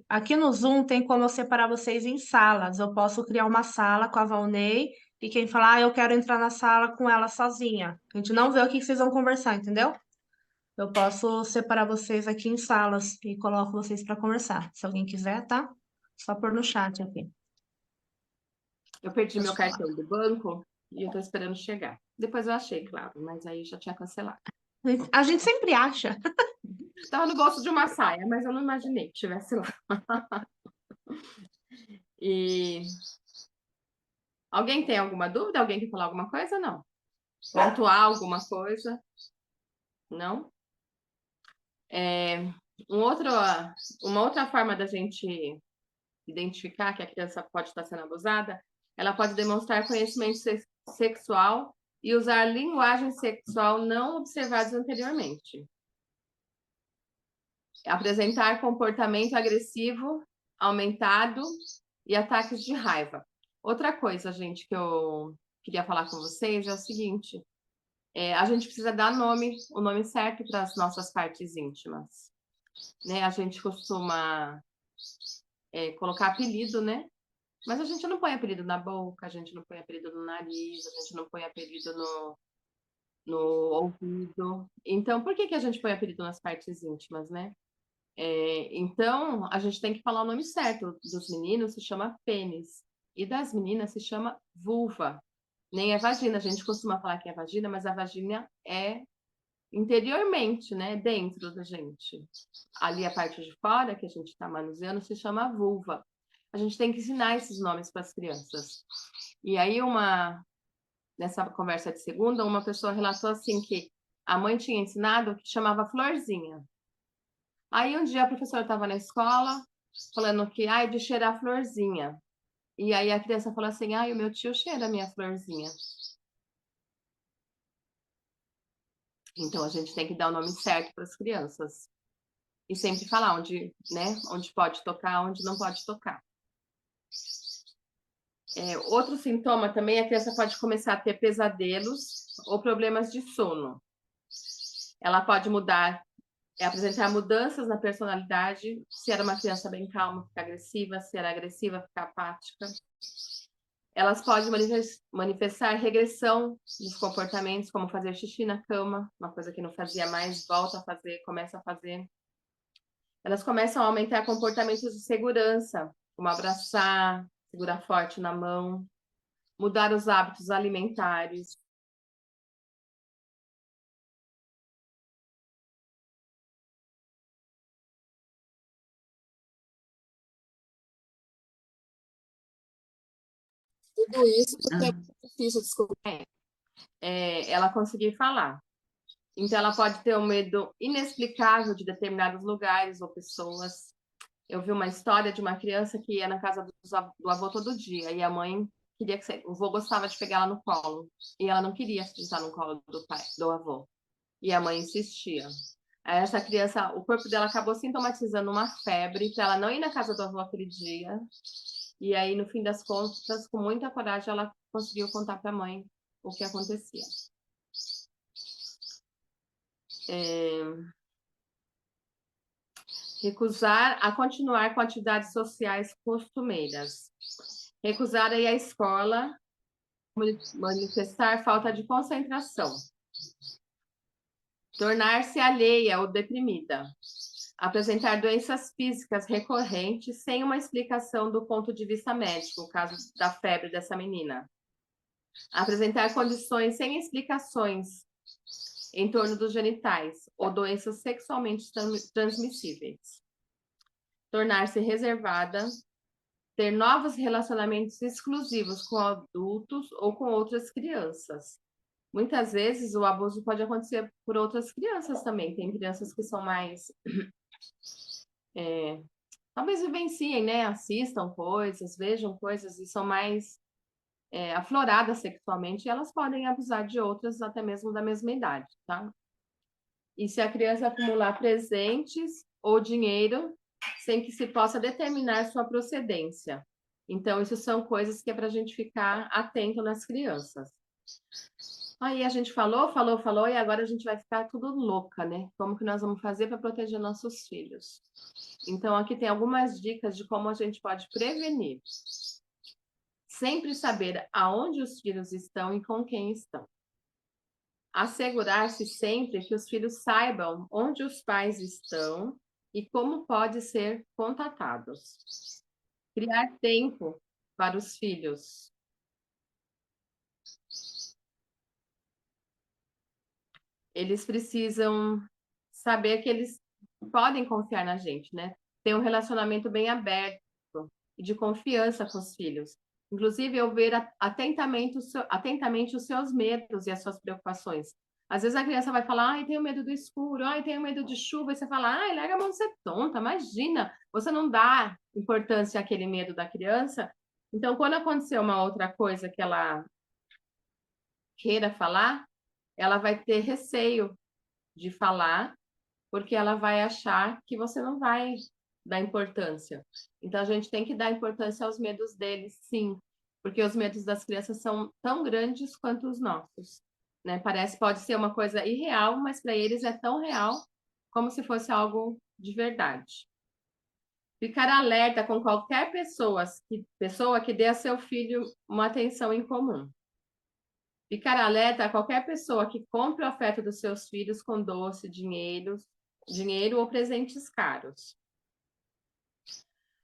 aqui no Zoom tem como eu separar vocês em salas. Eu posso criar uma sala com a Valnei e quem falar, eu quero entrar na sala com ela sozinha. A gente não vê o que vocês vão conversar, entendeu? Eu posso separar vocês aqui em salas e coloco vocês para conversar. Se alguém quiser, tá? Só pôr no chat aqui. Eu perdi meu Pode falar. cartão do banco e eu estou esperando chegar. Depois eu achei, claro, mas aí já tinha cancelado. A gente sempre acha. Estava no bolso de uma saia, mas eu não imaginei que estivesse lá. E alguém tem alguma dúvida? Alguém quer falar alguma coisa? Não. Pontuar alguma coisa? Não? Uma outra forma da gente identificar que a criança pode estar sendo abusada, ela pode demonstrar conhecimento sexual e usar linguagem sexual não observados anteriormente. Apresentar comportamento agressivo aumentado e ataques de raiva. Outra coisa, gente, que eu queria falar com vocês é o seguinte: a gente precisa dar o nome certo para as nossas partes íntimas, né? A gente costuma colocar apelido, né? Mas a gente não põe apelido na boca, a gente não põe apelido no nariz, a gente não põe apelido no ouvido. Então, por que a gente põe apelido nas partes íntimas, né? Então, a gente tem que falar o nome certo. Dos meninos se chama pênis e das meninas se chama vulva. Nem é vagina. A gente costuma falar que é vagina, mas a vagina é interiormente, né? Dentro da gente. Ali a parte de fora, que a gente está manuseando, se chama vulva. A gente tem que ensinar esses nomes para as crianças. E aí, nessa conversa de segunda, uma pessoa relatou assim que a mãe tinha ensinado que chamava florzinha. Aí um dia a professora estava na escola falando que, ai, de cheirar florzinha. E aí a criança falou assim, ai, o meu tio cheira a minha florzinha. Então a gente tem que dar o nome certo para as crianças. E sempre falar onde, né, onde pode tocar, onde não pode tocar. Outro sintoma também, a criança pode começar a ter pesadelos ou problemas de sono. Ela pode apresentar mudanças na personalidade, se era uma criança bem calma, ficar agressiva, se era agressiva, ficar apática. Elas podem manifestar regressão nos comportamentos, como fazer xixi na cama, uma coisa que não fazia mais, volta a fazer, começa a fazer. Elas começam a aumentar comportamentos de segurança, como abraçar, segurar forte na mão, mudar os hábitos alimentares. Tudo isso porque é muito difícil descobrir. Ela conseguir falar. Então, ela pode ter um medo inexplicável de determinados lugares ou pessoas. Eu vi uma história de uma criança que ia na casa do avô todo dia, e a mãe queria que o avô gostava de pegar ela no colo, e ela não queria se sentar no colo do avô, e a mãe insistia. Aí essa criança, o corpo dela acabou sintomatizando uma febre, para ela não ir na casa do avô aquele dia, e aí, no fim das contas, com muita coragem, ela conseguiu contar para a mãe o que acontecia. Recusar a continuar com atividades sociais costumeiras. Recusar a ir à escola, manifestar falta de concentração. Tornar-se alheia ou deprimida. Apresentar doenças físicas recorrentes sem uma explicação do ponto de vista médico, o caso da febre dessa menina. Apresentar condições sem explicações em torno dos genitais ou doenças sexualmente transmissíveis. Tornar-se reservada, ter novos relacionamentos exclusivos com adultos ou com outras crianças. Muitas vezes o abuso pode acontecer por outras crianças também. Tem crianças que são mais... talvez vivenciem, né? Assistam coisas, vejam coisas e são mais afloradas sexualmente, e elas podem abusar de outras até mesmo da mesma idade, tá? E se a criança acumular presentes ou dinheiro sem que se possa determinar sua procedência. Então, isso são coisas que é para a gente ficar atento nas crianças. Aí a gente falou, e agora a gente vai ficar tudo louca, né? Como que nós vamos fazer para proteger nossos filhos? Então, aqui tem algumas dicas de como a gente pode prevenir. Sempre saber aonde os filhos estão e com quem estão. Assegurar-se sempre que os filhos saibam onde os pais estão e como pode ser contatados. Criar tempo para os filhos. Eles precisam saber que eles podem confiar na gente, né? Ter um relacionamento bem aberto e de confiança com os filhos. Inclusive, eu ver atentamente os seus medos e as suas preocupações. Às vezes a criança vai falar, ai, tenho medo do escuro, ai, tenho medo de chuva, e você fala, ai, larga a mão de ser tonta, imagina. Você não dá importância àquele medo da criança. Então, quando acontecer uma outra coisa que ela queira falar, ela vai ter receio de falar, porque ela vai achar que você não vai dar importância. Então, a gente tem que dar importância aos medos deles, sim, porque os medos das crianças são tão grandes quanto os nossos, né? Pode ser uma coisa irreal, mas para eles é tão real como se fosse algo de verdade. Ficar alerta com qualquer pessoa que dê a seu filho uma atenção em comum. Ficar alerta a qualquer pessoa que compre o afeto dos seus filhos com doce, dinheiro ou presentes caros.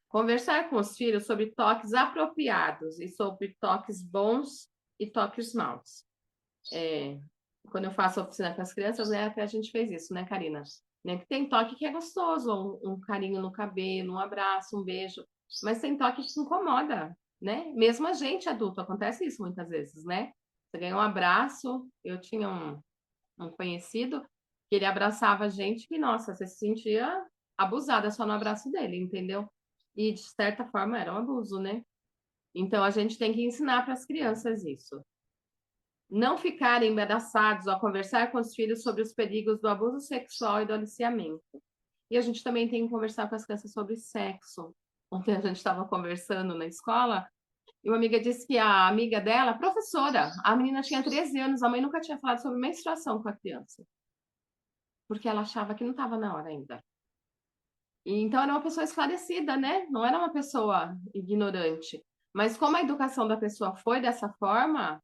Conversar com os filhos sobre toques apropriados e sobre toques bons e toques maus. quando eu faço oficina com as crianças, né, até a gente fez isso, né, Karina? Né, que tem toque que é gostoso, um carinho no cabelo, um abraço, um beijo, mas tem toque que incomoda, né? Mesmo a gente adulto, acontece isso muitas vezes, né? Você ganha um abraço, eu tinha um conhecido que ele abraçava a gente que, nossa, você se sentia abusada só no abraço dele, entendeu? E, de certa forma, era um abuso, né? Então, a gente tem que ensinar para as crianças isso. Não ficarem embaraçados ao conversar com os filhos sobre os perigos do abuso sexual e do aliciamento. E a gente também tem que conversar com as crianças sobre sexo. Ontem a gente estava conversando na escola e uma amiga disse que a amiga dela, professora, a menina tinha 13 anos, a mãe nunca tinha falado sobre menstruação com a criança, porque ela achava que não estava na hora ainda. E, então era uma pessoa esclarecida, né? Não era uma pessoa ignorante. Mas como a educação da pessoa foi dessa forma,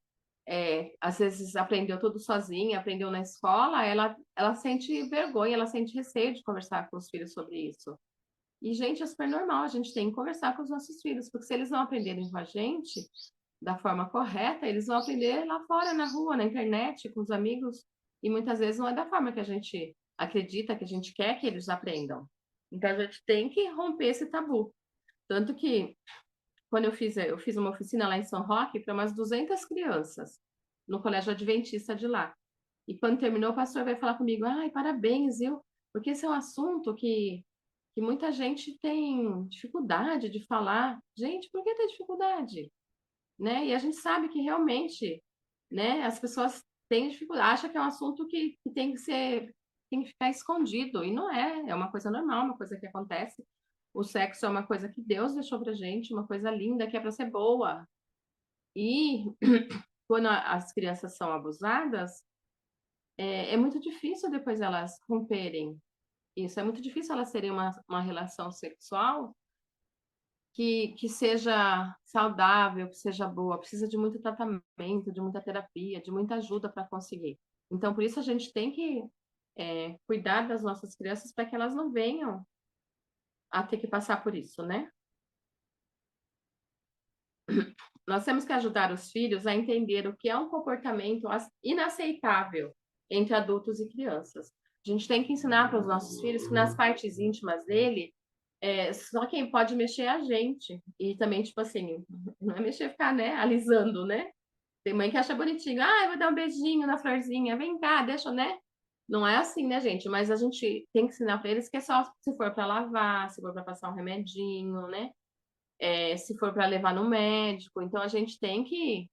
às vezes aprendeu tudo sozinha, aprendeu na escola, ela sente vergonha, ela sente receio de conversar com os filhos sobre isso. E, gente, é super normal, a gente tem que conversar com os nossos filhos, porque se eles não aprenderem com a gente da forma correta, eles vão aprender lá fora, na rua, na internet, com os amigos, e muitas vezes não é da forma que a gente acredita, que a gente quer que eles aprendam. Então, a gente tem que romper esse tabu. Tanto que, quando eu fiz uma oficina lá em São Roque para umas 200 crianças, no Colégio Adventista de lá. E quando terminou, o pastor veio falar comigo, ai, parabéns, viu? Porque esse é um assunto que muita gente tem dificuldade de falar. Gente, por que tem dificuldade? Né? E a gente sabe que realmente, né, as pessoas têm dificuldade, acham que é um assunto que tem que ficar escondido, e não é, é uma coisa normal, uma coisa que acontece. O sexo é uma coisa que Deus deixou pra gente, uma coisa linda, que é para ser boa. E quando as crianças são abusadas, é muito difícil depois elas romperem isso, é muito difícil elas terem uma relação sexual que seja saudável, que seja boa, precisa de muito tratamento, de muita terapia, de muita ajuda para conseguir. Então, por isso a gente tem que cuidar das nossas crianças para que elas não venham a ter que passar por isso, né? Nós temos que ajudar os filhos a entender o que é um comportamento inaceitável entre adultos e crianças. A gente tem que ensinar para os nossos filhos que nas partes íntimas dele, só quem pode mexer é a gente. E também, tipo assim, não é mexer, ficar, né, alisando, né? Tem mãe que acha bonitinho, eu vou dar um beijinho na florzinha, vem cá, deixa, né? Não é assim, né, gente? Mas a gente tem que ensinar para eles que é só se for para lavar, se for para passar um remedinho, né? Se for para levar no médico. Então, a gente tem que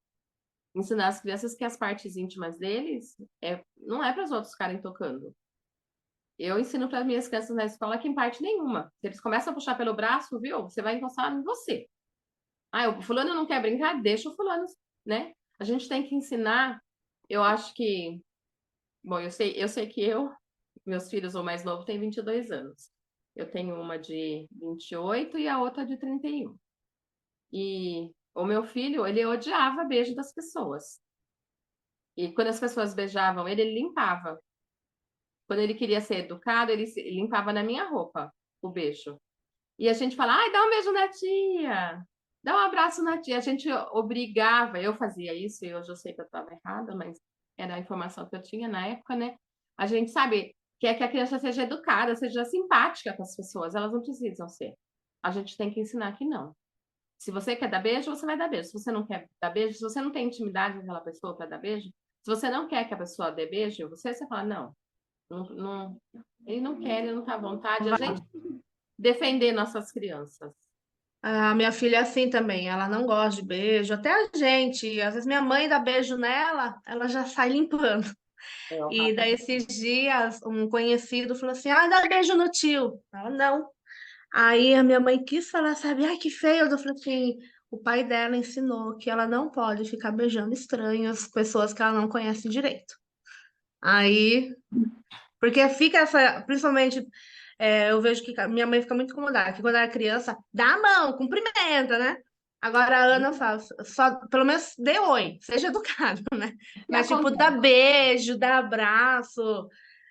ensinar as crianças que as partes íntimas deles não é para os outros ficarem tocando. Eu ensino para as minhas crianças na escola que em parte nenhuma. Se eles começam a puxar pelo braço, viu? Você vai encostar em você. O fulano não quer brincar? Deixa o fulano, né? A gente tem que ensinar. Eu acho que... Bom, eu sei que meus filhos, o mais novo, tem 22 anos. Eu tenho uma de 28 e a outra de 31. E o meu filho, ele odiava beijo das pessoas. E quando as pessoas beijavam ele, ele limpava. Quando ele queria ser educado, ele limpava na minha roupa o beijo. E a gente fala, dá um beijo na tia, dá um abraço na tia. A gente obrigava, eu fazia isso, e hoje eu sei que eu estava errada, mas era a informação que eu tinha na época, né? A gente sabe quer que a criança seja educada, seja simpática com as pessoas, elas não precisam ser. A gente tem que ensinar que não. Se você quer dar beijo, você vai dar beijo. Se você não quer dar beijo, se você não tem intimidade com aquela pessoa para dar beijo, se você não quer que a pessoa dê beijo, você fala, não, ele não quer, ele não está à vontade. A gente defender nossas crianças. A minha filha é assim também, ela não gosta de beijo, até a gente. Às vezes minha mãe dá beijo nela, ela já sai limpando. E daí esses dias, um conhecido falou assim, dá beijo no tio. Ela, não. Aí a minha mãe quis falar, sabe, que feio. Eu falei assim, o pai dela ensinou que ela não pode ficar beijando estranhos, pessoas que ela não conhece direito. Aí, porque fica essa, principalmente, eu vejo que minha mãe fica muito incomodada, que quando era criança, dá a mão, cumprimenta, né? Agora a Ana fala, só, pelo menos dê oi, seja educado, né? Mas tipo, dá beijo, dá abraço.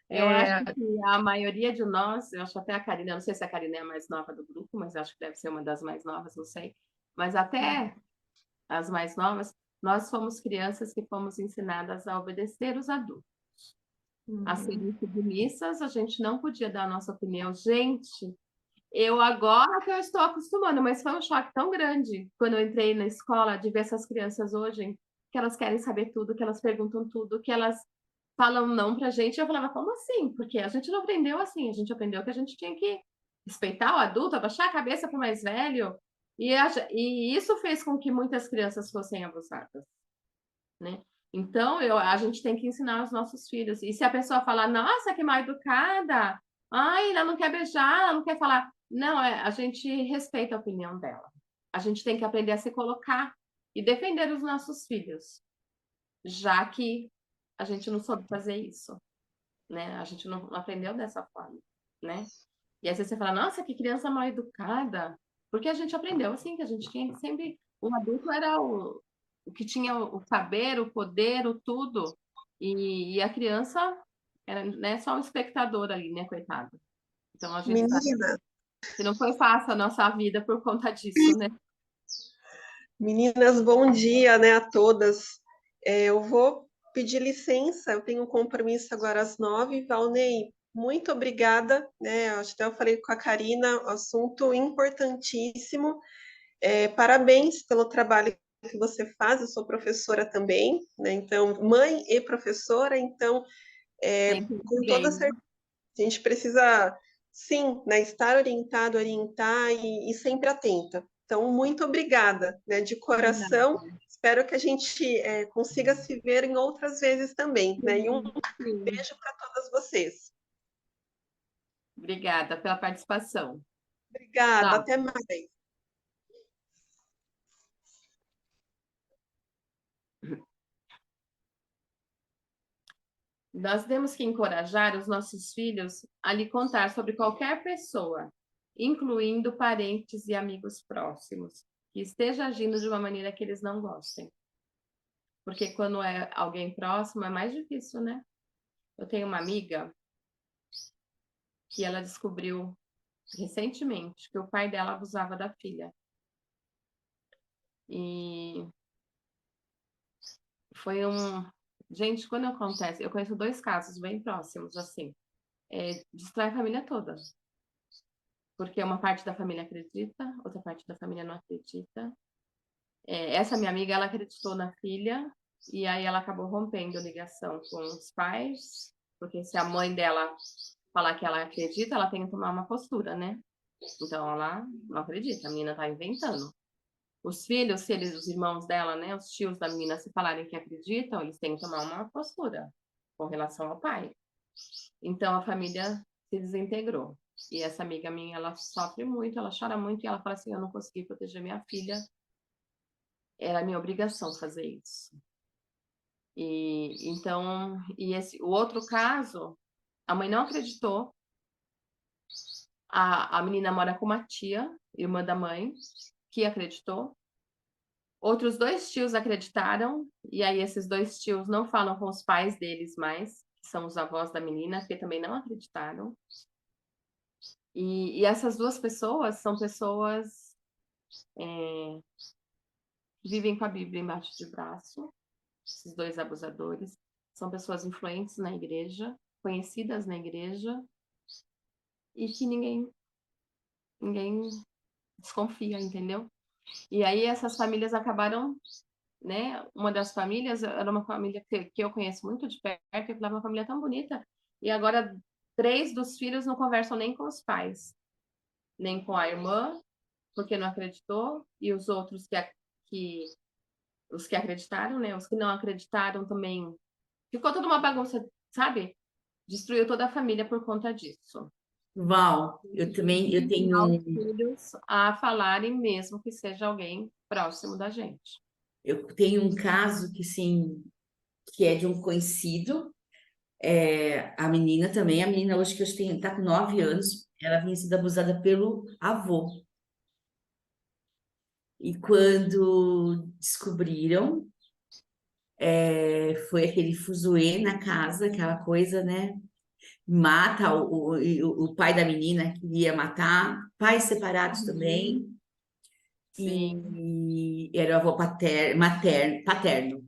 Eu acho que a maioria de nós, eu acho até a Karina, não sei se a Karina é a mais nova do grupo, mas acho que deve ser uma das mais novas, não sei. Mas até as mais novas, Nós fomos crianças que fomos ensinadas a obedecer os adultos, a serem submissas, a gente não podia dar a nossa opinião. Gente, eu agora que eu estou acostumando, mas foi um choque tão grande quando eu entrei na escola de ver essas crianças hoje, que elas querem saber tudo, que elas perguntam tudo, que elas falam não pra gente. Eu falava, como assim? Porque a gente não aprendeu assim, a gente aprendeu que a gente tinha que respeitar o adulto, abaixar a cabeça para o mais velho, e isso fez com que muitas crianças fossem abusadas, né? Então, a gente tem que ensinar os nossos filhos. E se a pessoa falar, nossa, que mal educada, ai, ela não quer beijar, ela não quer falar. Não, a gente respeita a opinião dela. A gente tem que aprender a se colocar e defender os nossos filhos, já que a gente não soube fazer isso, né? A gente não aprendeu dessa forma, né? E aí você fala, nossa, que criança mal educada. Porque a gente aprendeu assim, que a gente tinha que sempre. O adulto era o que tinha o saber, o poder, o tudo. E a criança era, né, só um espectador ali, né, coitado. Então a gente sabe Menina, que não foi fácil a nossa vida por conta disso, né? meninas, bom dia, né, a todas. Eu vou pedir licença, eu tenho um compromisso agora às 9h. Valnei, muito obrigada, né? Acho que eu falei com a Karina, assunto importantíssimo. Parabéns pelo trabalho que você faz, eu sou professora também, né? Então, mãe e professora, então, Sempre com toda bem. certeza, a gente precisa, sim, né, estar orientado, orientar e sempre atenta. Então, muito obrigada, né, de coração. Espero que a gente consiga se ver em outras vezes também, né? E um Sim. beijo para todas vocês. Obrigada pela participação. Obrigada, Tchau. até mais. Nós temos que encorajar os nossos filhos a lhe contar sobre qualquer pessoa, incluindo parentes e amigos próximos, que esteja agindo de uma maneira que eles não gostem. Porque quando é alguém próximo é mais difícil, né? Eu tenho uma amiga que ela descobriu recentemente que o pai dela abusava da filha. E foi Gente, quando acontece, eu conheço 2 casos bem próximos, assim, destrói a família toda. Porque uma parte da família acredita, outra parte da família não acredita. Essa minha amiga, ela acreditou na filha, e aí ela acabou rompendo ligação com os pais, porque se a mãe dela falar que ela acredita, ela tem que tomar uma postura, né? Então ela não acredita, a menina tá inventando. Os filhos, os irmãos dela, né, os tios da menina, se falarem que acreditam, eles têm que tomar uma postura com relação ao pai. Então a família se desintegrou. E essa amiga minha, ela sofre muito, ela chora muito, e ela fala assim, eu não consegui proteger minha filha, era minha obrigação fazer isso. O outro caso, a mãe não acreditou, a menina mora com uma tia, irmã da mãe, que acreditou. Outros 2 tios acreditaram, e aí esses 2 tios não falam com os pais deles mais, que são os avós da menina, que também não acreditaram. E essas 2 pessoas são pessoas que vivem com a Bíblia embaixo de braço. Esses 2 abusadores são pessoas influentes na igreja, conhecidas na igreja, e que ninguém desconfia, entendeu? E aí essas famílias acabaram, né? Uma das famílias era uma família que eu conheço muito de perto, que era uma família tão bonita, e agora 3 dos filhos não conversam nem com os pais, nem com a irmã, porque não acreditou, e os outros os que acreditaram, né? Os que não acreditaram também. Ficou toda uma bagunça, sabe? Destruiu toda a família por conta disso. Val, eu tenho Ensinar os filhos a falarem mesmo que seja alguém próximo da gente. eu tenho um caso que sim, que é de um conhecido, a menina também, a menina hoje que eu está com 9 anos, ela vinha sido abusada pelo avô. E quando descobriram, foi aquele fuzuê na casa, aquela coisa, né? Mata o pai da menina, queria matar, pais separados também. Sim. e era o avô paterno.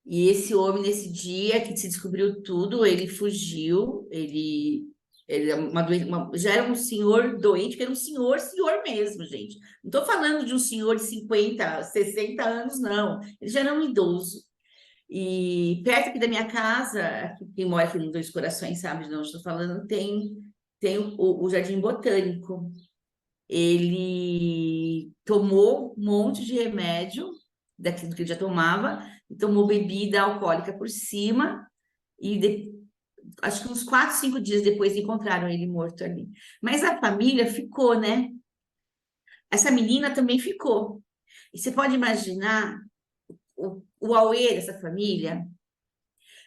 E esse homem, nesse dia que se descobriu tudo, ele fugiu, ele é já era um senhor doente, que era um senhor mesmo, gente. Não estou falando de um senhor de 50, 60 anos, não. Ele já era um idoso. E perto aqui da minha casa, aqui, quem mora aqui no Dois Corações sabe de onde estou falando, tem o Jardim Botânico. Ele tomou um monte de remédio daquilo que ele já tomava, e tomou bebida alcoólica por cima, e acho que uns 4, 5 dias depois encontraram ele morto ali. Mas a família ficou, né? Essa menina também ficou. E você pode imaginar o auê dessa família.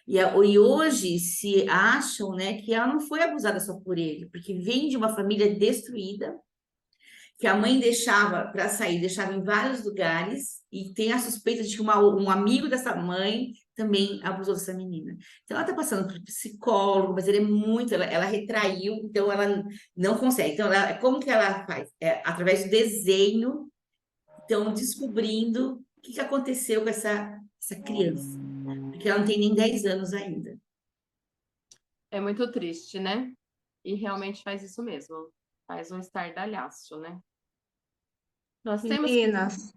E hoje se acham, né, que ela não foi abusada só por ele, porque vem de uma família destruída, que a mãe deixava para sair, deixava em vários lugares, e tem a suspeita de que um amigo dessa mãe também abusou dessa menina. Então, ela está passando por psicólogo, mas ele é muito, ela retraiu, então ela não consegue. Então, como que ela faz? Através do desenho, então, descobrindo o que aconteceu com essa criança, porque ela não tem nem 10 anos ainda. É muito triste, né? E realmente faz isso mesmo. Faz um estardalhaço, né? Nós temos que... Meninas,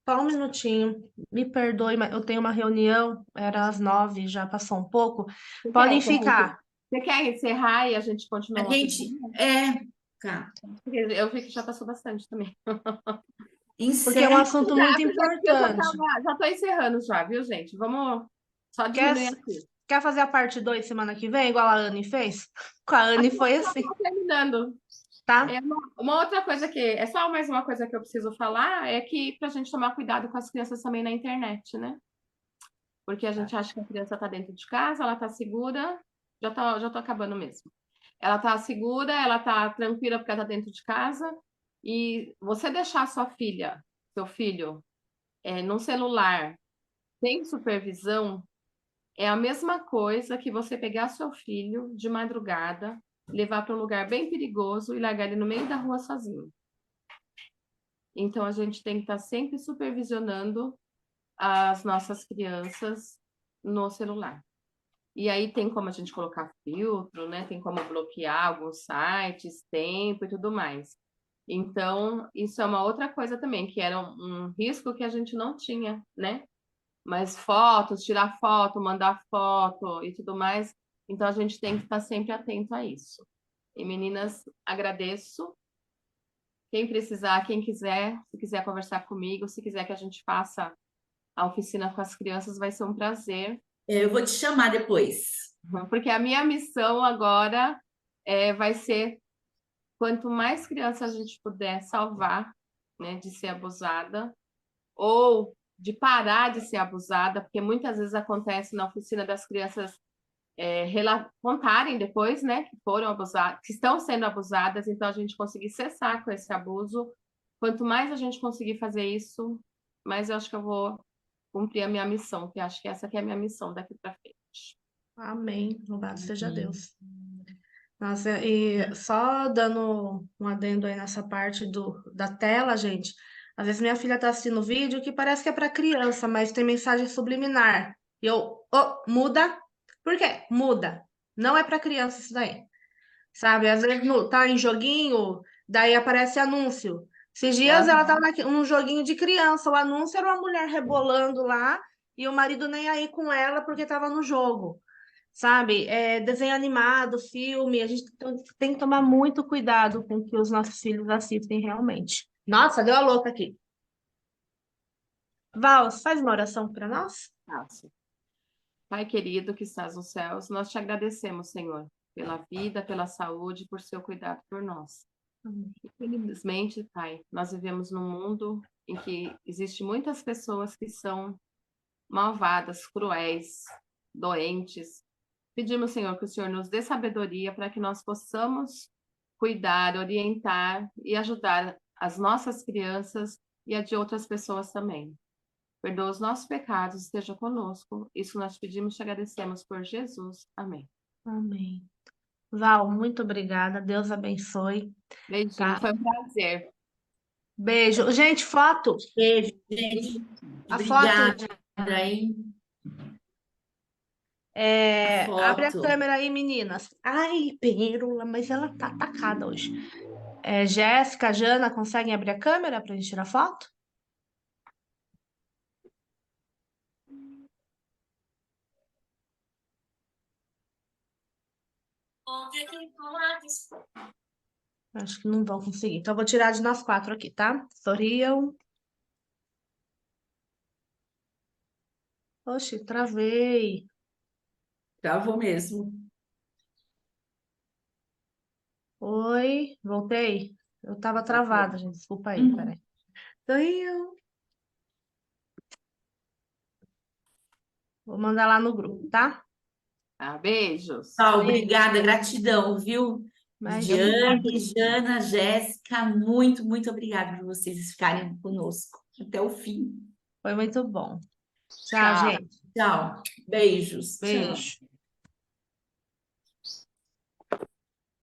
só um minutinho. Me perdoe, mas eu tenho uma reunião, era às 9, já passou um pouco. Você Podem quer, ficar. você quer encerrar e a gente A continua outro gente, dia? tá, Porque eu vi que já passou bastante também. Porque é um encerra. assunto muito Apesar de que eu importante. já tô encerrando já, viu, gente? Vamos só Quer, diminuir aqui. quer fazer a parte 2 semana que vem, igual a Anne fez? Com a Anne foi assim, Tô terminando. tá? É uma outra coisa que é só mais uma coisa que eu preciso falar é que para a gente tomar cuidado com as crianças também na internet, né? Porque a gente acha que a criança está dentro de casa, ela está segura, já tô acabando mesmo. Ela está segura, ela está tranquila porque ela está dentro de casa. E você deixar sua filha, seu filho, num celular sem supervisão, é a mesma coisa que você pegar seu filho de madrugada, levar para um lugar bem perigoso e largar ele no meio da rua sozinho. Então, a gente tem que estar sempre supervisionando as nossas crianças no celular. E aí tem como a gente colocar filtro, né? Tem como bloquear alguns sites, tempo e tudo mais. Então, isso é uma outra coisa também, que era um risco que a gente não tinha, né? Mas fotos, tirar foto, mandar foto e tudo mais. Então, a gente tem que estar sempre atento a isso. E, meninas, agradeço. Quem precisar, quem quiser, se quiser conversar comigo, se quiser que a gente faça a oficina com as crianças, vai ser um prazer. Eu vou te chamar depois. Porque a minha missão agora vai ser, quanto mais crianças a gente puder salvar, né, de ser abusada, ou de parar de ser abusada, porque muitas vezes acontece na oficina das crianças contarem depois, né, que foram abusadas, que estão sendo abusadas, então a gente conseguir cessar com esse abuso. Quanto mais a gente conseguir fazer isso, mais eu acho que eu vou cumprir a minha missão, que acho que essa que é a minha missão daqui para frente. Amém. Louvado seja Deus. Nossa, e só dando um adendo aí nessa parte da tela, gente. Às vezes minha filha tá assistindo vídeo que parece que é para criança, mas tem mensagem subliminar. E muda. Por quê? Muda. Não é para criança isso daí. Sabe? Às vezes tá em joguinho, daí aparece anúncio. Esses dias ela tava num joguinho de criança, o anúncio era uma mulher rebolando lá e o marido nem aí com ela porque tava no jogo. Sabe? Desenho animado, filme, a gente tem que tomar muito cuidado com o que os nossos filhos assistem realmente. Nossa, deu a louca aqui. Val, faz uma oração para nós? Faço. Pai querido que estás nos céus, nós te agradecemos, Senhor, pela vida, pela saúde, por seu cuidado por nós. Infelizmente, Pai, nós vivemos num mundo em que existem muitas pessoas que são malvadas, cruéis, doentes. Pedimos, Senhor, que o Senhor nos dê sabedoria para que nós possamos cuidar, orientar e ajudar as nossas crianças e a de outras pessoas também. Perdoa os nossos pecados, esteja conosco. Isso nós pedimos e te agradecemos por Jesus. Amém. Amém. Val, muito obrigada. Deus abençoe. Beijinho, Tá? foi um prazer. Beijo. Gente, foto. Beijo, gente. A Obrigada, foto. hein? Abre a Foto. câmera aí, meninas. Ai, Pêrola, mas ela tá atacada hoje. Jéssica, Jana, conseguem abrir a câmera pra gente tirar foto? Acho que não vão conseguir. Então, eu vou tirar de nós 4 aqui, tá? Sorriam. Oxe, travei. Travou mesmo. Oi, voltei. Eu tava travada, gente. Desculpa aí, Uhum. peraí. Sorriam. Vou mandar lá no grupo, tá? Beijos. Obrigada, gratidão, viu? Imagina. Diane, Jana, Jéssica, muito, muito obrigada por vocês ficarem conosco até o fim. Foi muito bom. Tchau, Tchau. gente. Tchau. Beijos. Beijo.